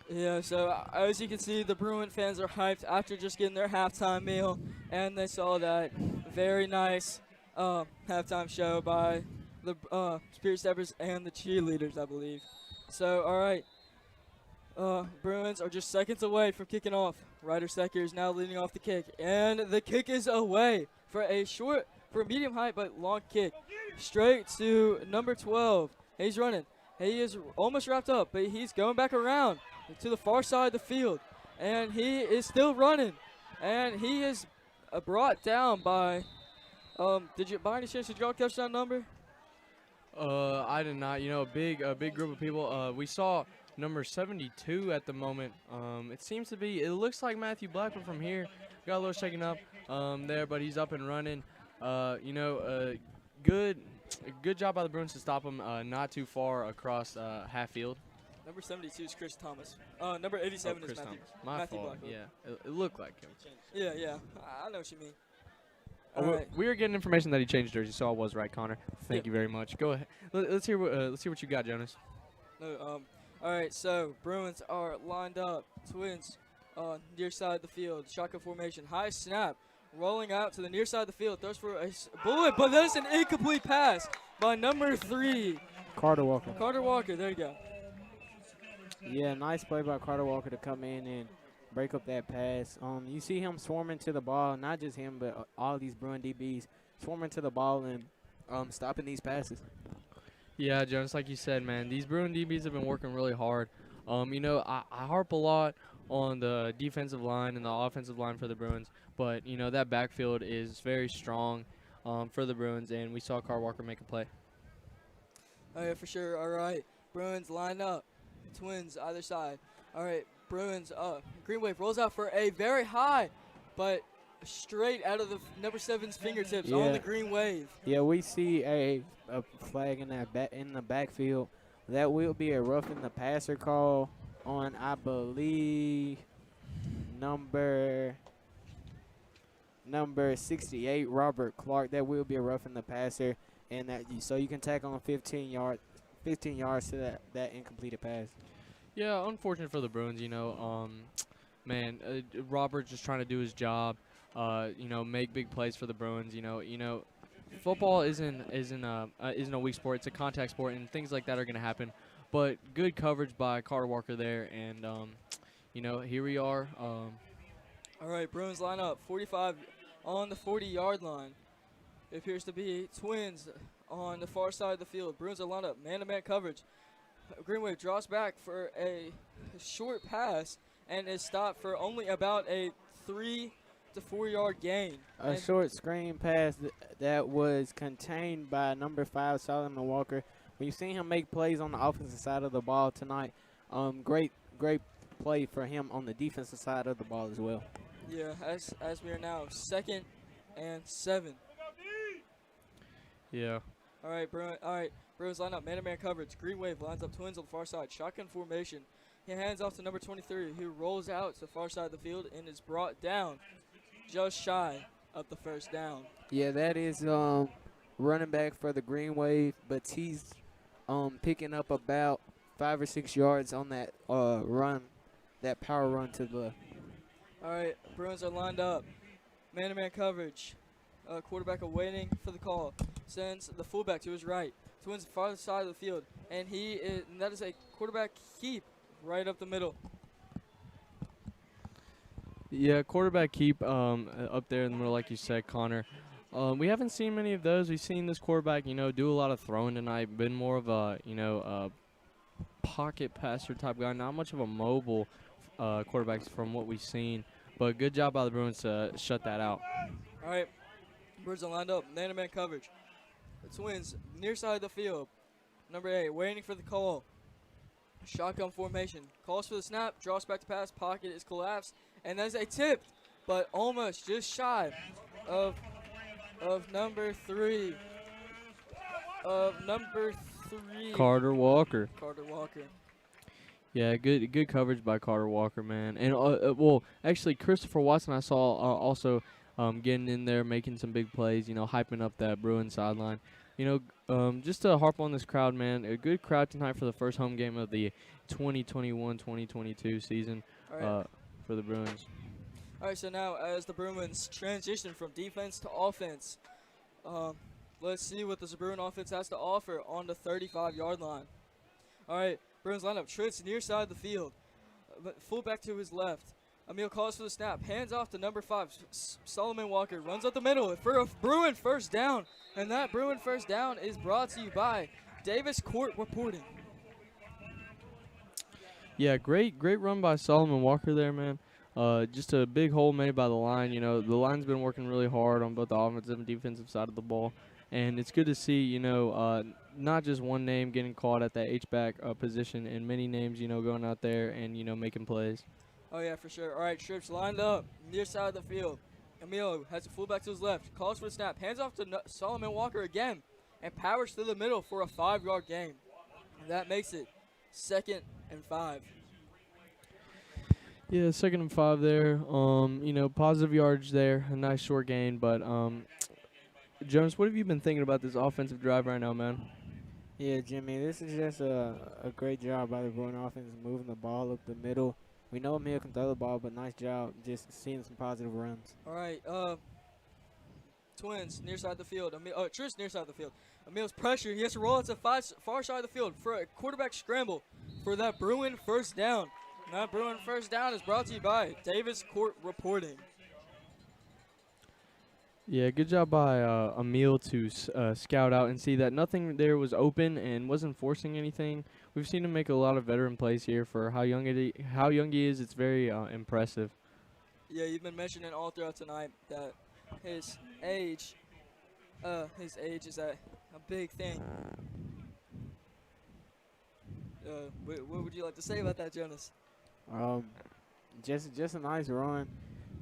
Yeah, so as you can see, the Bruin fans are hyped after just getting their halftime meal, and they saw that very nice halftime show by the Spirit Steppers and the cheerleaders, I believe. So, all right. Bruins are just seconds away from kicking off. Ryder Secker is now leading off the kick, and the kick is away for a medium height but long kick, straight to number 12. He's running. He is almost wrapped up, but he's going back around to the far side of the field, and he is still running, and he is brought down by. By any chance, did y'all catch that number? I did not. You know, a big group of people. We saw number 72 at the moment. It seems to be. It looks like Matthew Blackman from here. Got a little shaken up there, but he's up and running. Good job by the Bruins to stop him not too far across half field. Number 72 is Chris Thomas. Number 87 is Chris Matthew. Thomas. My Matthew fault. Blackwood. Yeah, it looked like him. Yeah. I know what you mean. Oh, All right. we were getting information that he changed jersey, so I was right, Connor. Thank you very much. Go ahead. Let's hear what you got, Jonas. No, all right, so Bruins are lined up. Twins near side of the field. Shotgun formation. High snap. Rolling out to the near side of the field. Throws for a bullet, but that is an incomplete pass by number 3. Carter Walker. Carter Walker. There you go. Yeah, nice play by Carter Walker to come in and break up that pass. You see him swarming to the ball, not just him, but all these Bruin DBs swarming to the ball and stopping these passes. Yeah, Jonas, like you said, man, these Bruin DBs have been working really hard. I harp a lot on the defensive line and the offensive line for the Bruins, but, that backfield is very strong for the Bruins, and we saw Carter Walker make a play. Oh, yeah, for sure. All right. Bruins line up. Twins either side. All right. Bruins up. Green Wave rolls out for a very high, but straight out of the number 7's fingertips on Yeah. the Green Wave. Yeah, we see a flag in the backfield. That will be a roughing the passer call on, I believe, number 68, Robert Clark. That will be a roughing the passer, and so you can tack on 15 yards to that incompleted pass. Yeah, unfortunate for the Bruins, Robert just trying to do his job, make big plays for the Bruins, football isn't a weak sport. It's a contact sport, and things like that are going to happen. But good coverage by Carter Walker there, and here we are. All right, Bruins line up. 45 on the 40-yard line. It appears to be Twins on the far side of the field. Bruins are lined up, man-to-man coverage. Green Wave draws back for a short pass and is stopped for only about a 3 to 4 yard gain. A short screen pass that was contained by number 5, Solomon Walker. When you see him make plays on the offensive side of the ball tonight, great play for him on the defensive side of the ball as well. Yeah, as we are now 2nd and 7. Yeah. All right, Bruins line up, man-to-man coverage. Green Wave lines up Twins on the far side. Shotgun formation. He hands off to number 23, who rolls out to the far side of the field and is brought down just shy of the first down. Yeah, that is running back for the Green Wave, but he's picking up about 5 or 6 yards on that run, that power run to the left. All right, Bruins are lined up. Man-to-man coverage. Quarterback awaiting for the call. Sends the fullback to his right. Twins farther side of the field, and that is a quarterback keep right up the middle. Yeah, quarterback keep up there in the middle, like you said, Connor. We haven't seen many of those. We've seen this quarterback, do a lot of throwing tonight. Been more of a, pocket passer type guy. Not much of a mobile quarterback from what we've seen. But good job by the Bruins to shut that out. All right, Bruins are lined up. Man-to-man coverage. The Twins near side of the field. Number 8 waiting for the call. Shotgun formation. Calls for the snap. Draws back to pass. Pocket is collapsed. And that's a tip, but almost just shy of number 3. Carter Walker. Carter Walker. Yeah, good coverage by Carter Walker, man. And actually, Christopher Watson I saw also getting in there, making some big plays. Hyping up that Bruins sideline. Just to harp on this crowd, man. A good crowd tonight for the first home game of the 2021-2022 season for the Bruins. All right, so now as the Bruins transition from defense to offense, let's see what the Bruin offense has to offer on the 35-yard line. All right, Bruins lineup. Tritz near side of the field. Fullback to his left. Emil calls for the snap. Hands off to number 5, Solomon Walker. Runs up the middle for a Bruin first down. And that Bruin first down is brought to you by Davis Court Reporting. Yeah, great run by Solomon Walker there, man. Just a big hole made by the line. The line's been working really hard on both the offensive and defensive side of the ball. And it's good to see, not just one name getting caught at that H-back position and many names, going out there and, making plays. Oh, yeah, for sure. All right, Trips lined up near side of the field. Emilio has a fullback to his left. Calls for the snap. Hands off to Solomon Walker again. And powers to the middle for a 5-yard gain. That makes it 2nd and 5. Yeah, 2nd and 5 there. Positive yardage there. A nice short gain. But, Jonas, what have you been thinking about this offensive drive right now, man? Yeah, Jimmy, this is just a great job by the Bruin offense moving the ball up the middle. We know Emil can throw the ball, but nice job just seeing some positive runs. All right, Twins near side of the field. Trips near side of the field. Emil's pressure. He has to roll out to far side of the field for a quarterback scramble for that Bruin first down. And that Bruin first down is brought to you by Davis Court Reporting. Yeah, good job by Emil to scout out and see that nothing there was open and wasn't forcing anything. We've seen him make a lot of veteran plays here for how young he is. It's very impressive. Yeah, you've been mentioning all throughout tonight that his age is a big thing. What would you like to say about that, Jonas? Just a nice run.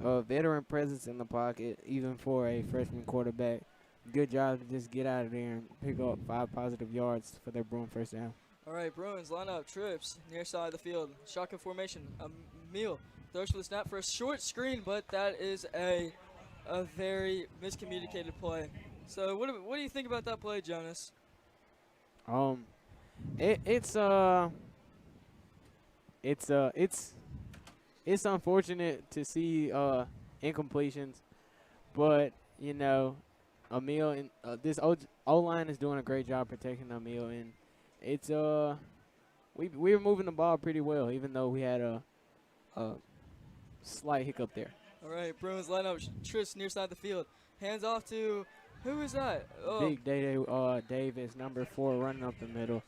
Veteran presence in the pocket, even for a freshman quarterback. Good job to just get out of there and pick up 5 positive yards for their Bruin first down. All right, Bruins line up. Trips near side of the field. Shotgun formation. Emil throws for the snap for a short screen, but that is a very miscommunicated play. So what do you think about that play, Jonas? It's unfortunate to see incompletions, but Emil and this O-line is doing a great job protecting Emil, and it's we were moving the ball pretty well, even though we had a slight hiccup there. All right, Bruins line up. Trips near side of the field. Hands off to who is that? Big Davis, number 4, running up the middle.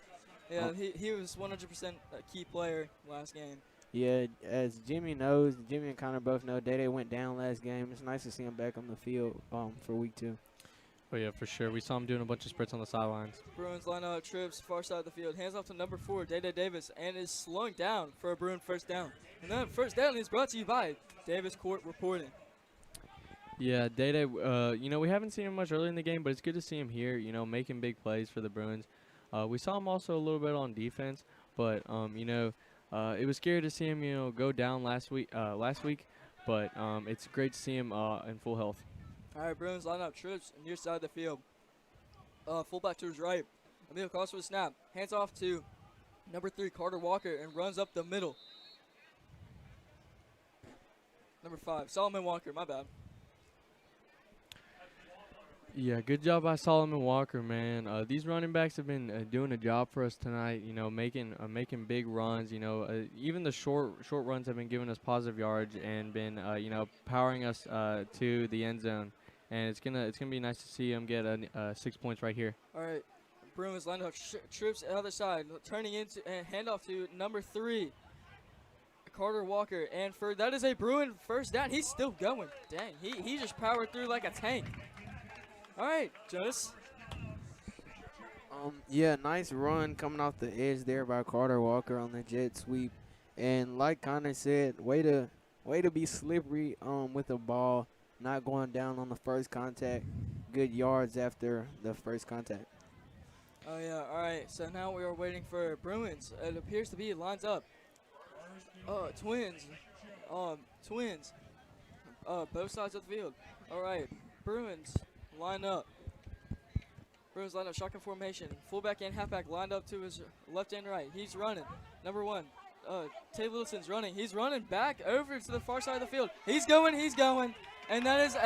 Yeah, he was 100% a key player last game. Yeah, as Jimmy knows, Jimmy and Connor both know, Day went down last game. It's nice to see him back on the field for week 2. Oh, yeah, for sure. We saw him doing a bunch of sprints on the sidelines. Bruins line up, Trips, far side of the field. Hands off to number 4, Day Davis, and is slowing down for a Bruin first down. And that first down is brought to you by Davis Court Reporting. Yeah, Day, we haven't seen him much early in the game, but it's good to see him here, making big plays for the Bruins. We saw him also a little bit on defense, but, it was scary to see him, go down last week, but it's great to see him in full health. All right, Bruins line up. Trips near side of the field. Fullback to his right. Emil calls for the snap. Hands off to number 3, Carter Walker, and runs up the middle. Number 5, Solomon Walker. My bad. Yeah, good job by Solomon Walker, man. These running backs have been doing a job for us tonight. Making big runs. Even the short runs have been giving us positive yards and been powering us to the end zone. And it's gonna be nice to see them get 6 points right here. All right, Bruins line up. Trips the other side, turning into and handoff to number 3, Carter Walker, and that is a Bruin first down. He's still going. Dang, he just powered through like a tank. All right, Jonas. Yeah, nice run coming off the edge there by Carter Walker on the jet sweep, and like Connor said, way to be slippery with the ball, not going down on the first contact. Good yards after the first contact. Oh yeah, all right. So now we are waiting for Bruins. It appears to be lines up. Twins. Both sides of the field. All right, Bruins. Line up. Bruins line up, shotgun formation. Fullback and halfback lined up to his left and right. He's running. Number 1, Tay Littleton's running. He's running back over to the far side of the field. He's going. And that is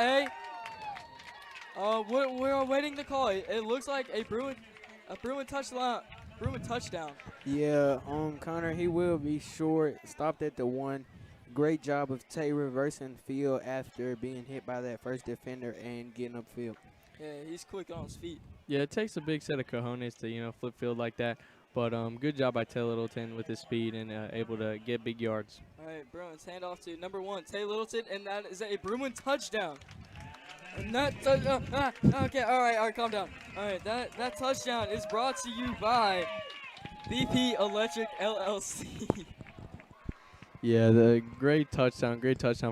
we're awaiting the call. It looks like a Bruin touchdown. Yeah, Connor, he will be short. Stopped at the 1. Great job of Tay reversing field after being hit by that first defender and getting upfield. Yeah, he's quick on his feet. Yeah, it takes a big set of cojones to flip field like that. But good job by Tay Littleton with his speed and able to get big yards. All right, Bruins hand off to number 1, Tay Littleton, and that is a Bruin touchdown. And that okay, all right, calm down. All right, that touchdown is brought to you by BP Electric LLC. Yeah, the great touchdown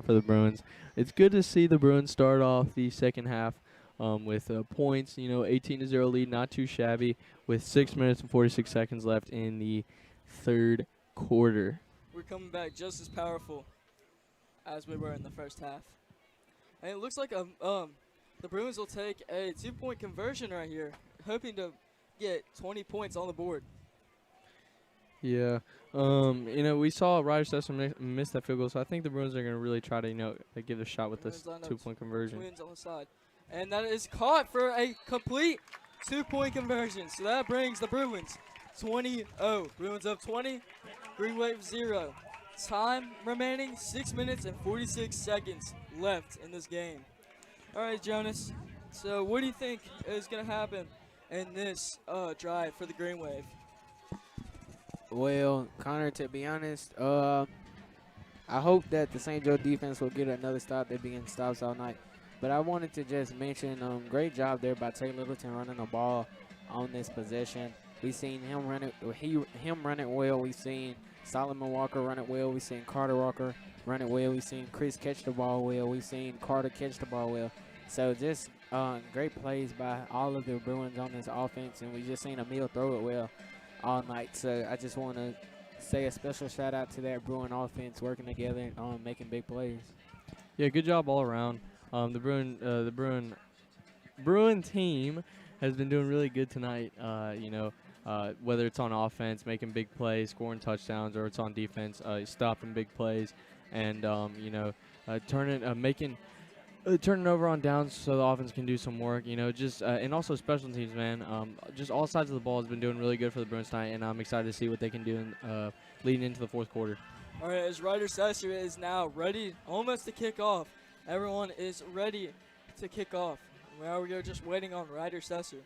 for the Bruins. It's good to see the Bruins start off the second half with points. 18-0 lead, not too shabby, with 6 minutes and 46 seconds left in the third quarter. We're coming back just as powerful as we were in the first half. And it looks like the Bruins will take a 2-point conversion right here, hoping to get 20 points on the board. Yeah, we saw Ryder Sessom miss that field goal, so I think the Bruins are going to really try to, give it a shot with this 2-point conversion. Twins on the side. And that is caught for a complete 2-point conversion. So that brings the Bruins 20-0. Bruins up 20, Green Wave 0. Time remaining 6 minutes and 46 seconds left in this game. All right, Jonas. So what do you think is going to happen in this drive for the Green Wave? Well, Connor, to be honest, I hope that the St. Joe defense will get another stop. They've been getting stops all night. But I wanted to just mention, great job there by Tay Littleton running the ball on this possession. We've seen him run it well. We've seen Solomon Walker run it well. We've seen Carter Walker run it well. We've seen Chris catch the ball well. We've seen Carter catch the ball well. So just great plays by all of the Bruins on this offense, and we just seen Emil throw it well all night. So I just want to say a special shout out to that Bruin offense working together on making big plays. Yeah, good job all around. The Bruin team has been doing really good tonight. Whether it's on offense, making big plays, scoring touchdowns, or it's on defense, stopping big plays, and turning over on downs so the offense can do some work. And also special teams, man. Just all sides of the ball has been doing really good for the Bruins tonight, and I'm excited to see what they can do leading into the fourth quarter. All right, as Ryder Sesser is now ready almost to kick off. Everyone is ready to kick off. Now we are just waiting on Ryder Sesser.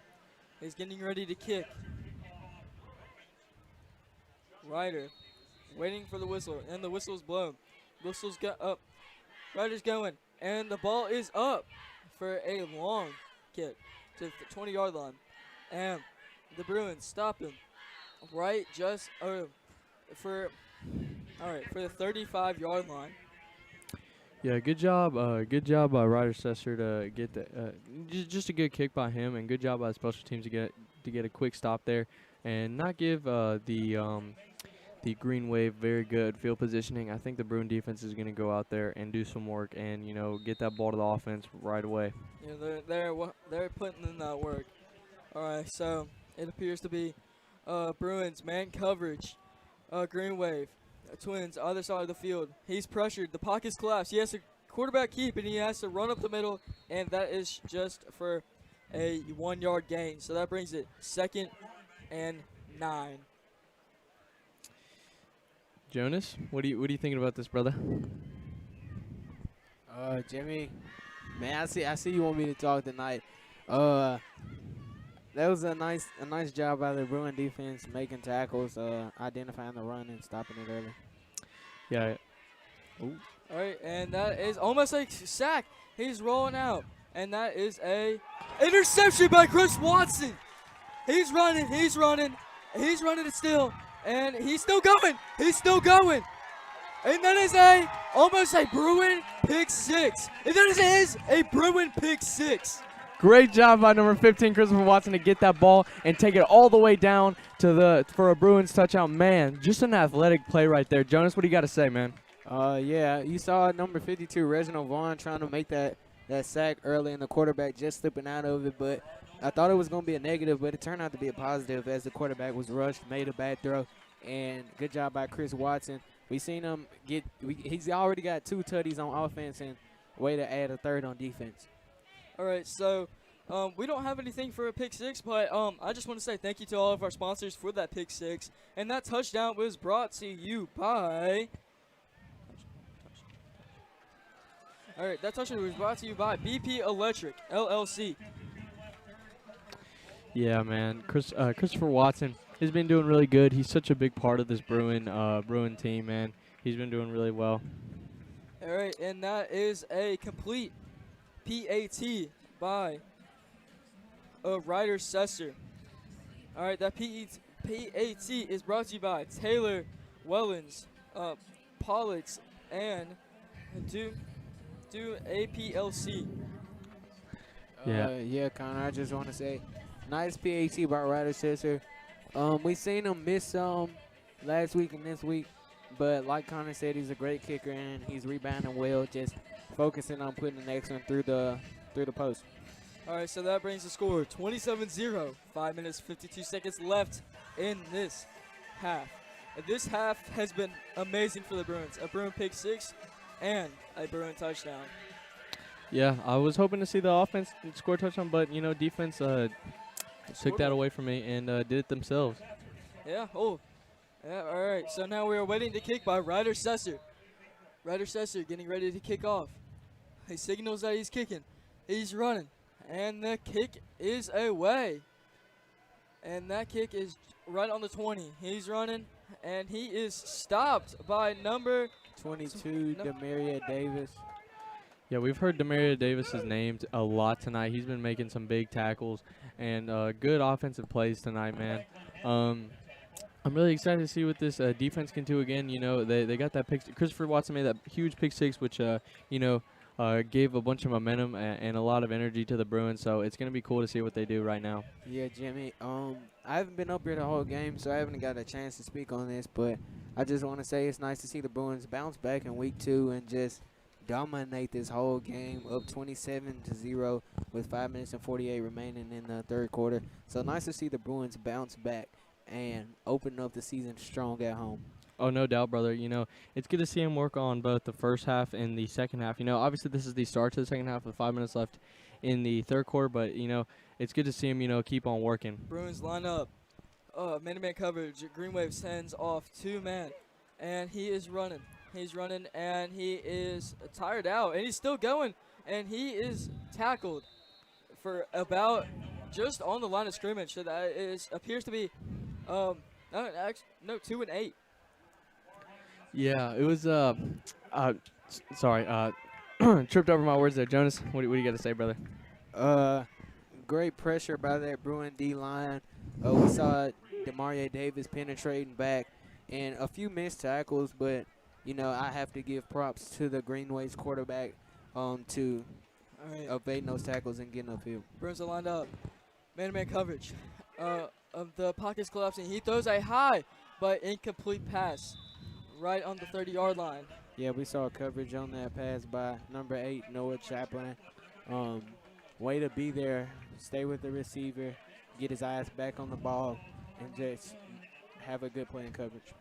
He's getting ready to kick. Ryder waiting for the whistle, and the whistle is blown. Whistle's got up. Ryder's going, and the ball is up for a long kick to the 20-yard line. And the Bruins stop him right just for the 35-yard line. Yeah, good job by Ryder Sesser to get the just a good kick by him, and good job by the special teams to get a quick stop there, and not give the Green Wave very good field positioning. I think the Bruin defense is going to go out there and do some work and get that ball to the offense right away. Yeah, they're putting in that work. All right, so it appears to be Bruins man coverage, Green Wave. Twins, other side of the field. He's pressured. The pocket's collapsed. He has to quarterback keep, and he has to run up the middle, and that is just for a 1-yard gain. So that brings it 2nd and 9. Jonas, what are you thinking about this, brother? Jimmy, man, I see you want me to talk tonight. That was a nice job by the Bruin defense making tackles, identifying the run and stopping it early. Yeah. Ooh. All right, and that is almost a sack. He's rolling out, and that is a interception by Chris Watson. He's running it still, and he's still going. And that is almost a Bruin pick 6. And that is a Bruin pick 6. Great job by number 15, Christopher Watson, to get that ball and take it all the way down for a Bruins touchdown. Man, just an athletic play right there. Jonas, what do you got to say, man? Yeah, you saw number 52, Reginald Vaughn, trying to make that sack early, and the quarterback just slipping out of it. But I thought it was going to be a negative, but it turned out to be a positive as the quarterback was rushed, made a bad throw, and good job by Chris Watson. We seen him he's already got 2 tutties on offense and way to add a 3rd on defense. All right, so we don't have anything for a pick 6, but I just want to say thank you to all of our sponsors for that pick 6. And that touchdown was brought to you by BP Electric LLC. Yeah, man. Christopher Watson has been doing really good. He's such a big part of this Bruin team, man. He's been doing really well. All right, and that is a complete PAT by Ryder Sesser. All right, that PAT is brought to you by Taylor Wellens, Pollux, and do APLC. Yeah, Connor. I just want to say, nice PAT by Ryder Sisser. We seen him miss some last week and this week, but like Connor said, he's a great kicker and he's rebounding well. Just focusing on putting the next one through the post. All right, so that brings the score 27-0. 5 minutes 52 seconds left in this half. And this half has been amazing for the Bruins. A Bruin pick six and a Bruin touchdown. Yeah, I was hoping to see the offense score a touchdown, but defense took that away from me and did it themselves. Yeah. Oh. Yeah. All right. So now we are waiting to kick by Ryder Sesser. Ryder Sesser getting ready to kick off. He signals that he's kicking. He's running, and the kick is away. And that kick is right on the 20. He's running, and he is stopped by number 22, Demaria Davis. Yeah, we've heard Demaria Davis's name a lot tonight. He's been making some big tackles and good offensive plays tonight, man. I'm really excited to see what this defense can do again. They got that pick. Christopher Watson made that huge pick six, which gave a bunch of momentum and a lot of energy to the Bruins. So it's going to be cool to see what they do right now. Yeah, Jimmy. I haven't been up here the whole game, so I haven't got a chance to speak on this. But I just want to say it's nice to see the Bruins bounce back in week 2 and just dominate this whole game, up 27-0 with 5 minutes and 48 remaining in the third quarter. So nice to see the Bruins bounce back and open up the season strong at home. Oh, no doubt, brother. It's good to see him work on both the first half and the second half. Obviously this is the start to the second half with 5 minutes left in the third quarter, but, it's good to see him, keep on working. Bruins line up. Man-to-man coverage. Green Wave sends off 2 man, and he is running. He's running, and he is tired out, and he's still going, and he is tackled for about just on the line of scrimmage. So that appears to be 2 and 8. Yeah, it was sorry, tripped over my words there. Jonas, what do you got to say, brother? Great pressure by that Bruin D-line. We saw Demaria Davis penetrating back and a few missed tackles, but I have to give props to the Green Wave's quarterback to evading those tackles and getting upfield. Bruins are lined up. Man-to-man coverage. Of the pockets collapsing. He throws a high but incomplete pass right on the 30-yard line. Yeah, we saw coverage on that pass by number 8, Noah Chaplin. Way to be there, stay with the receiver, get his eyes back on the ball, and just have a good play in coverage.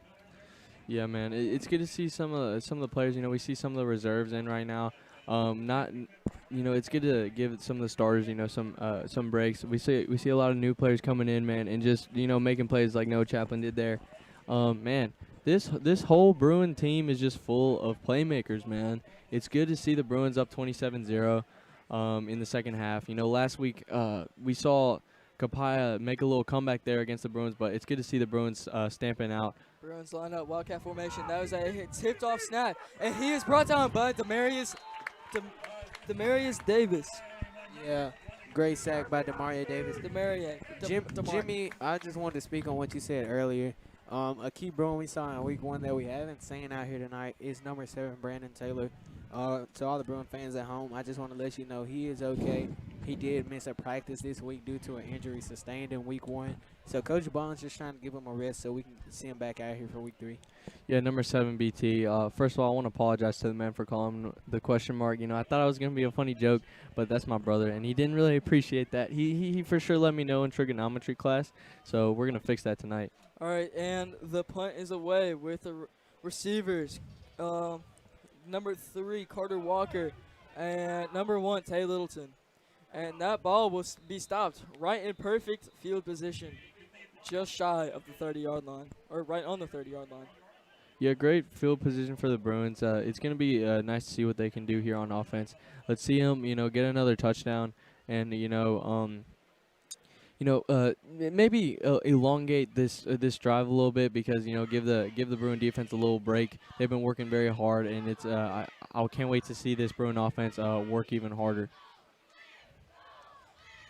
Yeah, man, it's good to see some of the players. We see some of the reserves in right now. It's good to give some of the starters, some breaks. We see a lot of new players coming in, man, and just making plays like Noah Chaplin did there. Man, this whole Bruin team is just full of playmakers, man. It's good to see the Bruins up 27-0 in the second half. Last week we saw Kapaya make a little comeback there against the Bruins, but it's good to see the Bruins stamping out. Bruins line up, Wildcat formation. That was a tipped off snap, and he is brought down by Demarius Davis. Yeah, great sack by Demaria Davis. Jimmy, I just wanted to speak on what you said earlier. A key Bruin we saw in week 1 that we haven't seen out here tonight is number 7, Brandon Taylor. To all the Bruin fans at home, I just want to let you know he is okay. He did miss a practice this week due to an injury sustained in week 1. So Coach Bond's just trying to give him a rest so we can see him back out here for week 3. Yeah, number 7, BT. First of all, I want to apologize to the man for calling him the question mark. I thought it was going to be a funny joke, but that's my brother, and he didn't really appreciate that. He for sure let me know in trigonometry class, so we're going to fix that tonight. All right, and the punt is away with the receivers. Number 3, Carter Walker, and number 1, Tay Littleton. And that ball will be stopped right in perfect field position, just shy of the 30-yard line, or right on the 30-yard line. Yeah, great field position for the Bruins. It's going to be nice to see what they can do here on offense. Let's see them, get another touchdown and, maybe elongate this drive a little bit because give the Bruin defense a little break. They've been working very hard, and it's I can't wait to see this Bruin offense work even harder.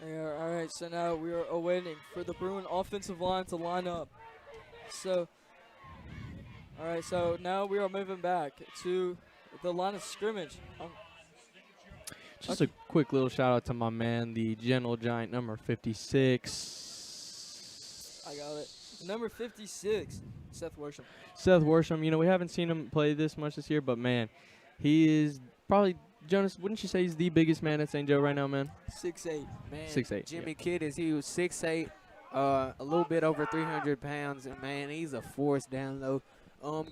All right, so now we are awaiting for the Bruin offensive line to line up. So, all right, so now we are moving back to the line of scrimmage. Just a quick little shout out to my man, the Gentle Giant, number 56. I got it. Number 56, Seth Worsham. Seth Worsham. We haven't seen him play this much this year, but man, he is probably, Jonas, wouldn't you say he's the biggest man at St. Joe right now, man? 6'8". Man, 6'8", Jimmy Kidd he was 6'8", a little bit over 300 pounds, and man, he's a force down low.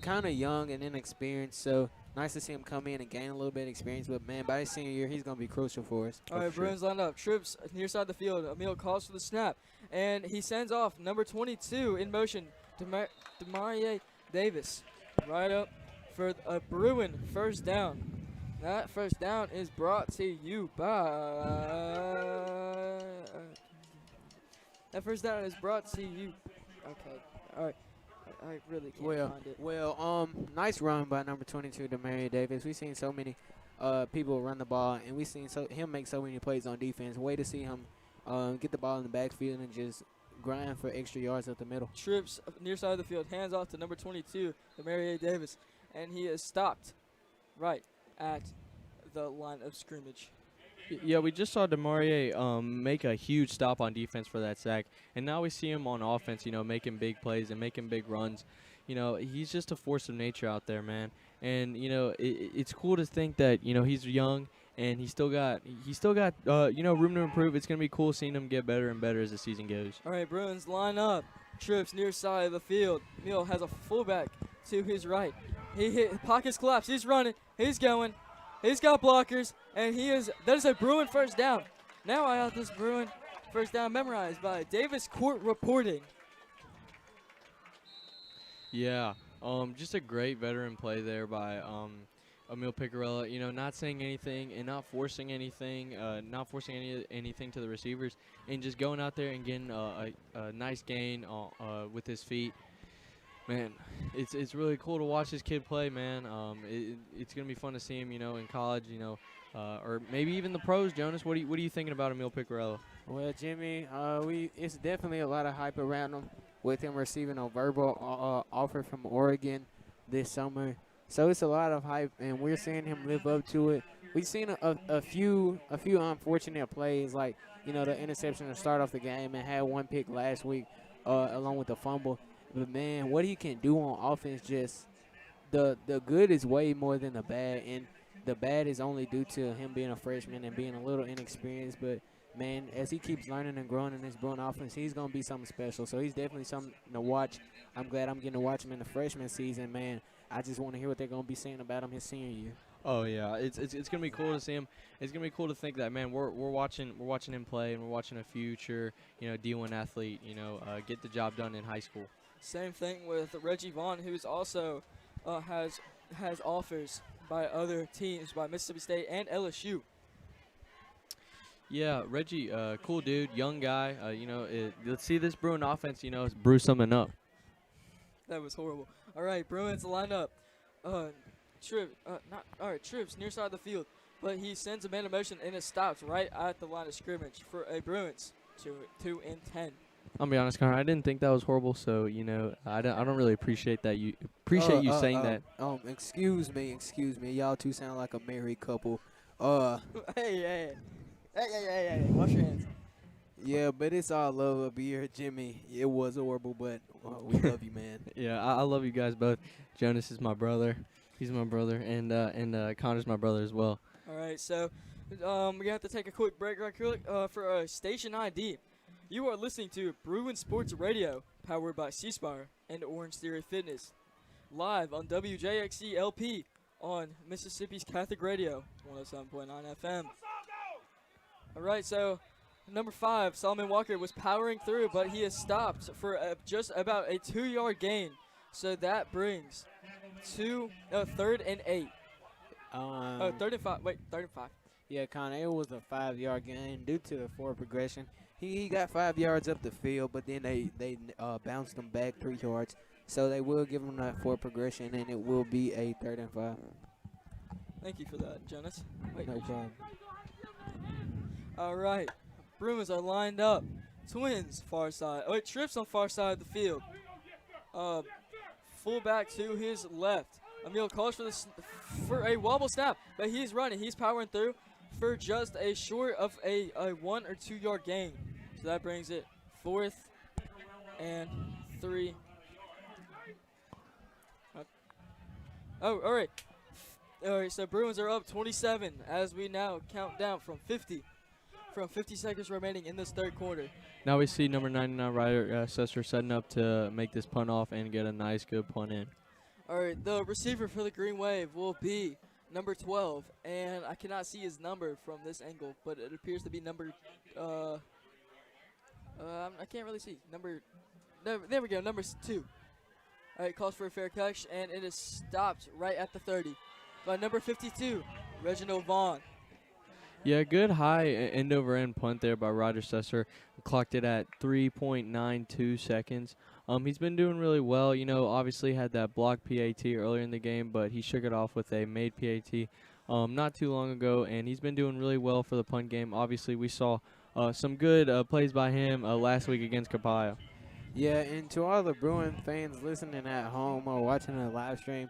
Kind of young and inexperienced, so nice to see him come in and gain a little bit of experience. But man, by his senior year, he's gonna be crucial for us. All right, Bruins lined up. Trips near side of the field. Emil calls for the snap, and he sends off number 22 in motion, Demarie Davis, right up for a Bruin first down. That first down is brought to you by. That first down is brought to you. Okay, all right. I really can't find it. Well, nice run by number 22, Demarie Davis. We've seen so many people run the ball, and we've seen him make so many plays on defense. Way to see him get the ball in the backfield and just grind for extra yards up the middle. Trips near side of the field, hands off to number 22, Demarie Davis, and he is stopped right at the line of scrimmage. Yeah, we just saw Demarie make a huge stop on defense for that sack, and now we see him on offense, making big plays and making big runs. He's just a force of nature out there, man. And it's cool to think that he's young and he's still got room to improve. It's gonna be cool seeing him get better and better as the season goes. All right, Bruins line up. Trips near side of the field. Neal has a fullback to his right. He hit pockets collapse. He's running. He's going. He's got blockers, and that is a Bruin first down. Now I have this Bruin first down memorized by Davis Court reporting. Yeah, just a great veteran play there by Emil Picarella. Not saying anything and not forcing anything, anything to the receivers, and just going out there and getting a nice gain with his feet. Man, it's really cool to watch this kid play, man. It's gonna be fun to see him, in college, or maybe even the pros. Jonas, what are you thinking about Emil Picarella? Well, Jimmy, it's definitely a lot of hype around him with him receiving a verbal offer from Oregon this summer. So it's a lot of hype, and we're seeing him live up to it. We've seen a few unfortunate plays, like the interception to start off the game, and had one pick last week, along with the fumble. But man, what he can do on offense, just the good is way more than the bad, and the bad is only due to him being a freshman and being a little inexperienced. But man, as he keeps learning and growing in this Bruin offense, he's gonna be something special. So he's definitely something to watch. I'm glad I'm getting to watch him in the freshman season, man. I just want to hear what they're gonna be saying about him his senior year. Oh yeah, it's gonna be cool to see him. It's gonna be cool to think that, man, we're watching him play, and we're watching a future D1 athlete get the job done in high school. Same thing with Reggie Vaughn, who's also has offers by other teams, by Mississippi State and LSU. Yeah, Reggie, cool dude, young guy. Let's see this Bruin offense, brew something up. That was horrible. All right, Bruins line up. Trips near side of the field, but he sends a man in motion and it stops right at the line of scrimmage for a Bruins 2 and 10. I'll be honest, Connor. I didn't think that was horrible, so I don't really appreciate that. You saying that. Excuse me. Y'all two sound like a married couple. Hey, wash your hands. Yeah, but it's all love up here, Jimmy. It was horrible, but we love you, man. Yeah, I love you guys both. Jonas is my brother. He's my brother, and Connor's my brother as well. All right, so we have to take a quick break right quick for a station ID. You are listening to Bruin Sports Radio, powered by C-Spire and Orange Theory Fitness, live on WJXC LP on Mississippi's Catholic Radio, 107.9 FM. All right, so number 5, Solomon Walker, was powering through, but he is stopped for just about a 2-yard gain. So that brings to 3rd and 8. 3rd and 5. Wait, 3rd and 5. Yeah, Connor, it was a 5-yard gain due to the forward progression. He got 5 yards up the field, but then they bounced him back 3 yards. So they will give him that for progression, and it will be a 3rd and 5. Thank you for that, Jonas. Wait. No problem. All right. Bruins are lined up. Twins, far side. Oh, wait, Trips on far side of the field. Fullback to his left. Emil calls for a wobble snap, but he's running. He's powering through for just a short of a 1 or 2 yard gain. So that brings it 4th and 3. Oh, all right. All right, so Bruins are up 27 as we now count down from 50 seconds remaining in this 3rd quarter. Now we see number 99 Ryder Sesser setting up to make this punt off and get a nice, good punt in. All right, the receiver for the Green Wave will be number 12, and I cannot see his number from this angle, but it appears to be number, I can't really see. There we go, number 2. All right, calls for a fair catch, and it is stopped right at the 30 by number 52, Reginald Vaughn. Yeah, good high end over end punt there by Roger Sesser. Clocked it at 3.92 seconds. He's been doing really well. You know, obviously had that block PAT earlier in the game, but he shook it off with a made PAT not too long ago, and he's been doing really well for the punt game. Obviously, we saw some good plays by him last week against Capaya. Yeah, and to all the Bruin fans listening at home or watching the live stream,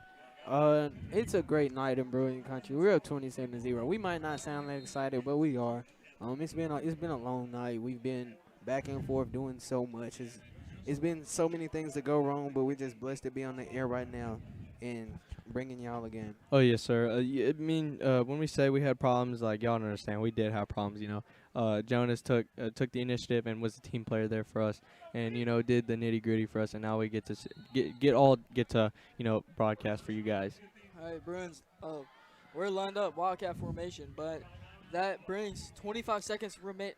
it's a great night in Bruin country. We're up 27-0. We might not sound that excited, but we are. It's been a long night. We've been back and forth doing so much. It's been so many things to go wrong, but we're just blessed to be on the air right now and bringing y'all again. Oh yes, sir. I mean, when we say we had problems, like y'all don't understand, we did have problems. You know, Jonas took the initiative and was the team player there for us, and you know did the nitty gritty for us, and now we get to get to you know broadcast for you guys. All right, Bruins. We're lined up Wildcat formation, but that brings 25 seconds remaining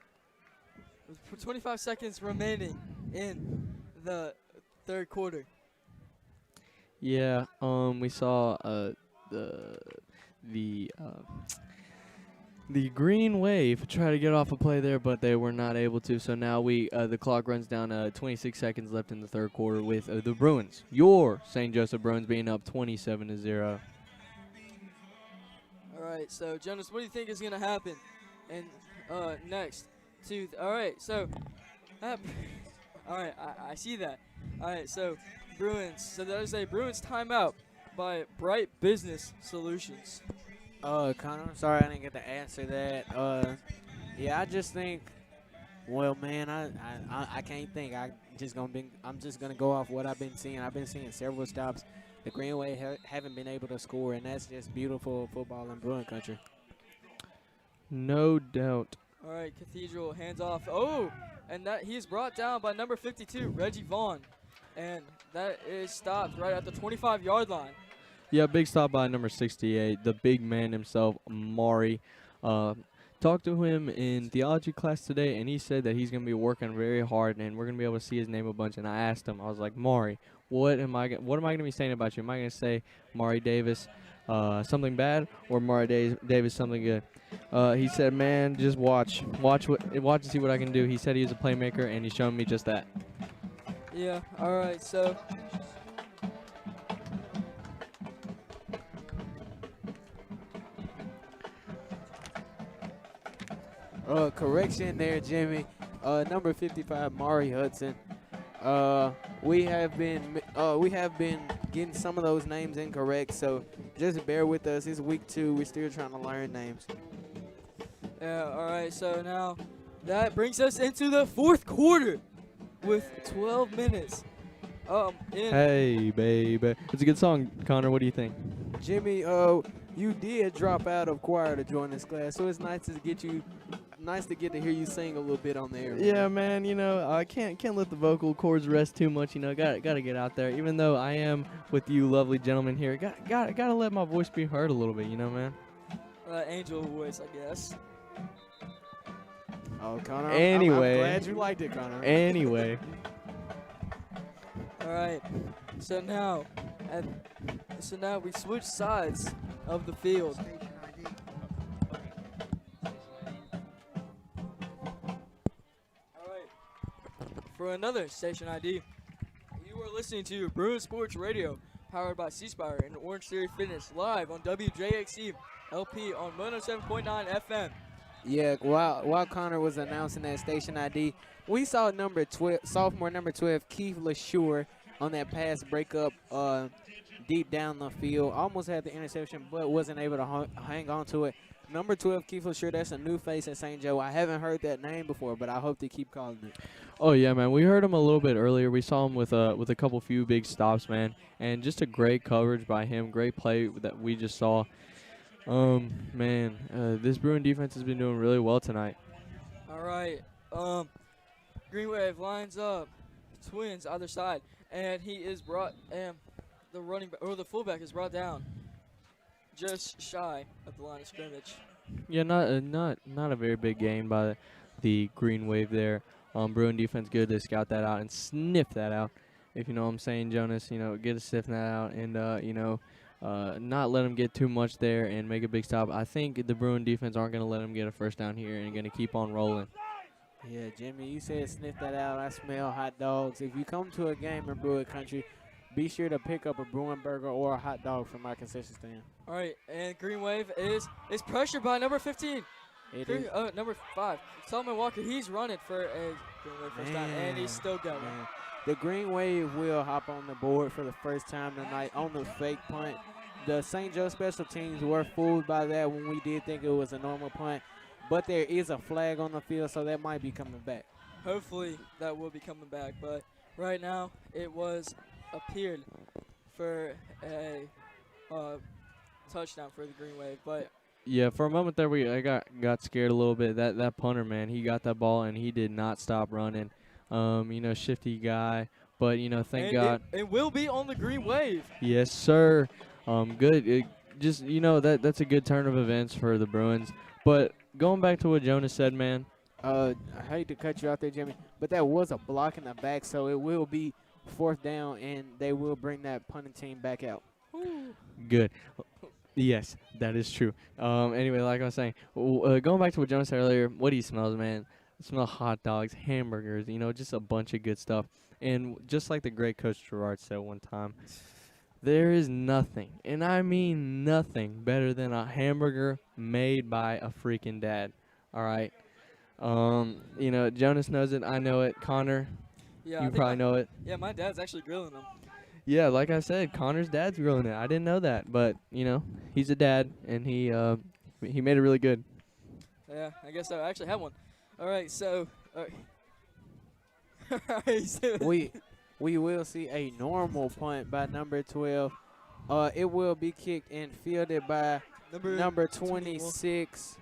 in the 3rd quarter. Yeah, we saw the Green Wave try to get off a play there, but they were not able to. So now the clock runs down 26 seconds left in the 3rd quarter with the Bruins, your St. Joseph Bruins, being up 27-0. All right, so Jonas, what do you think is gonna happen? And next all right, so all right, I see that. All right, so Bruins. So that is a Bruins timeout by Bright Business Solutions. Connor, I'm sorry I didn't get to answer that. Yeah, I just think, well, man, I can't think. I'm just gonna go off what I've been seeing. I've been seeing several stops. The Green Wave haven't been able to score, and that's just beautiful football in Bruin country. No doubt. All right, Cathedral hands off. Oh, and that he's brought down by number 52, Reggie Vaughn, and that is stopped right at the 25-yard line. Yeah, big stop by number 68, the big man himself, Maury. Talked to him in theology class today, and he said that he's going to be working very hard, and we're going to be able to see his name a bunch. And I asked him, I was like, Maury, what am I going to be saying about you? Am I going to say Maury Davis something bad, or Maury Davis something good? He said, man, just watch and see what I can do. He said he was a playmaker, and he's shown me just that. Yeah, all right, so correction there, Jimmy. Number 55, Maury Hudson. We have been getting some of those names incorrect, so just bear with us. It's week 2. We're still trying to learn names. yeah, all right, so now that brings us into the 4th quarter with 12 minutes. Hey, baby. It's a good song, Connor. What do you think? Jimmy, you did drop out of choir to join this class, so it's nice to get to hear you sing a little bit on the air. Yeah, man. You know, I can't let the vocal cords rest too much. You know, gotta get out there. Even though I am with you, lovely gentlemen here, gotta let my voice be heard a little bit. You know, man. Angel voice, I guess. Oh, Connor. Anyway. I'm glad you liked it, Connor. Anyway. All right, so now we switch sides of the field. All for another Station ID. You are listening to Bruin Sports Radio, powered by C-Spire and Orange Theory Fitness, live on WJXC LP on 107.9 FM. Yeah, while Connor was announcing that station ID, we saw sophomore number 12, Keith LaSure, on that pass breakup deep down the field. Almost had the interception, but wasn't able to hang on to it. Number 12, Keith LaSure, that's a new face at St. Joe. I haven't heard that name before, but I hope they keep calling it. Oh yeah, man. We heard him a little bit earlier. We saw him with a few big stops, man, and just a great coverage by him. Great play that we just saw. This Bruin defense has been doing really well tonight. All right. Green Wave lines up, twins either side, and he is brought. The fullback is brought down, just shy of the line of scrimmage. Yeah, not a very big gain by the Green Wave there. Bruin defense good to scout that out and sniff that out, if you know what I'm saying, Jonas. Get to sniff that out and not let them get too much there and make a big stop. I think the Bruin defense aren't going to let them get a first down here and going to keep on rolling. Yeah, Jimmy, you said sniff that out. I smell hot dogs. If you come to a game in Bruin country, be sure to pick up a Bruin burger or a hot dog from my concession stand. All right, and Green Wave is pressured by number 15. Number 5, Solomon Walker. He's running for a Green Wave first down, and he's still going. Man. The Green Wave will hop on the board for the first time tonight on the fake punt. The St. Joe special teams were fooled by that when we did think it was a normal punt. But there is a flag on the field, so that might be coming back. Hopefully that will be coming back. But right now it was appeared for a touchdown for the Green Wave. But yeah, for a moment there I got scared a little bit. That punter, man, he got that ball and he did not stop running. Shifty guy, but thank God. It will be on the Green Wave. Yes, sir. Good. That's a good turn of events for the Bruins. But going back to what Jonas said, man. I hate to cut you out there, Jimmy, but that was a block in the back, so it will be 4th down, and they will bring that punting team back out. Good. Yes, that is true. Anyway, like I was saying, going back to what Jonas said earlier, what he smells, man. I smell hot dogs, hamburgers, just a bunch of good stuff. And just like the great Coach Gerard said one time, there is nothing, and I mean nothing, better than a hamburger made by a freaking dad. All right? Jonas knows it. I know it. Connor, yeah, you probably know it. Yeah, my dad's actually grilling them. Yeah, like I said, Connor's dad's grilling it. I didn't know that, but, he's a dad, and he made it really good. Yeah, I guess I actually have one. All right, so we will see a normal punt by number 12. It will be kicked and fielded by number 26,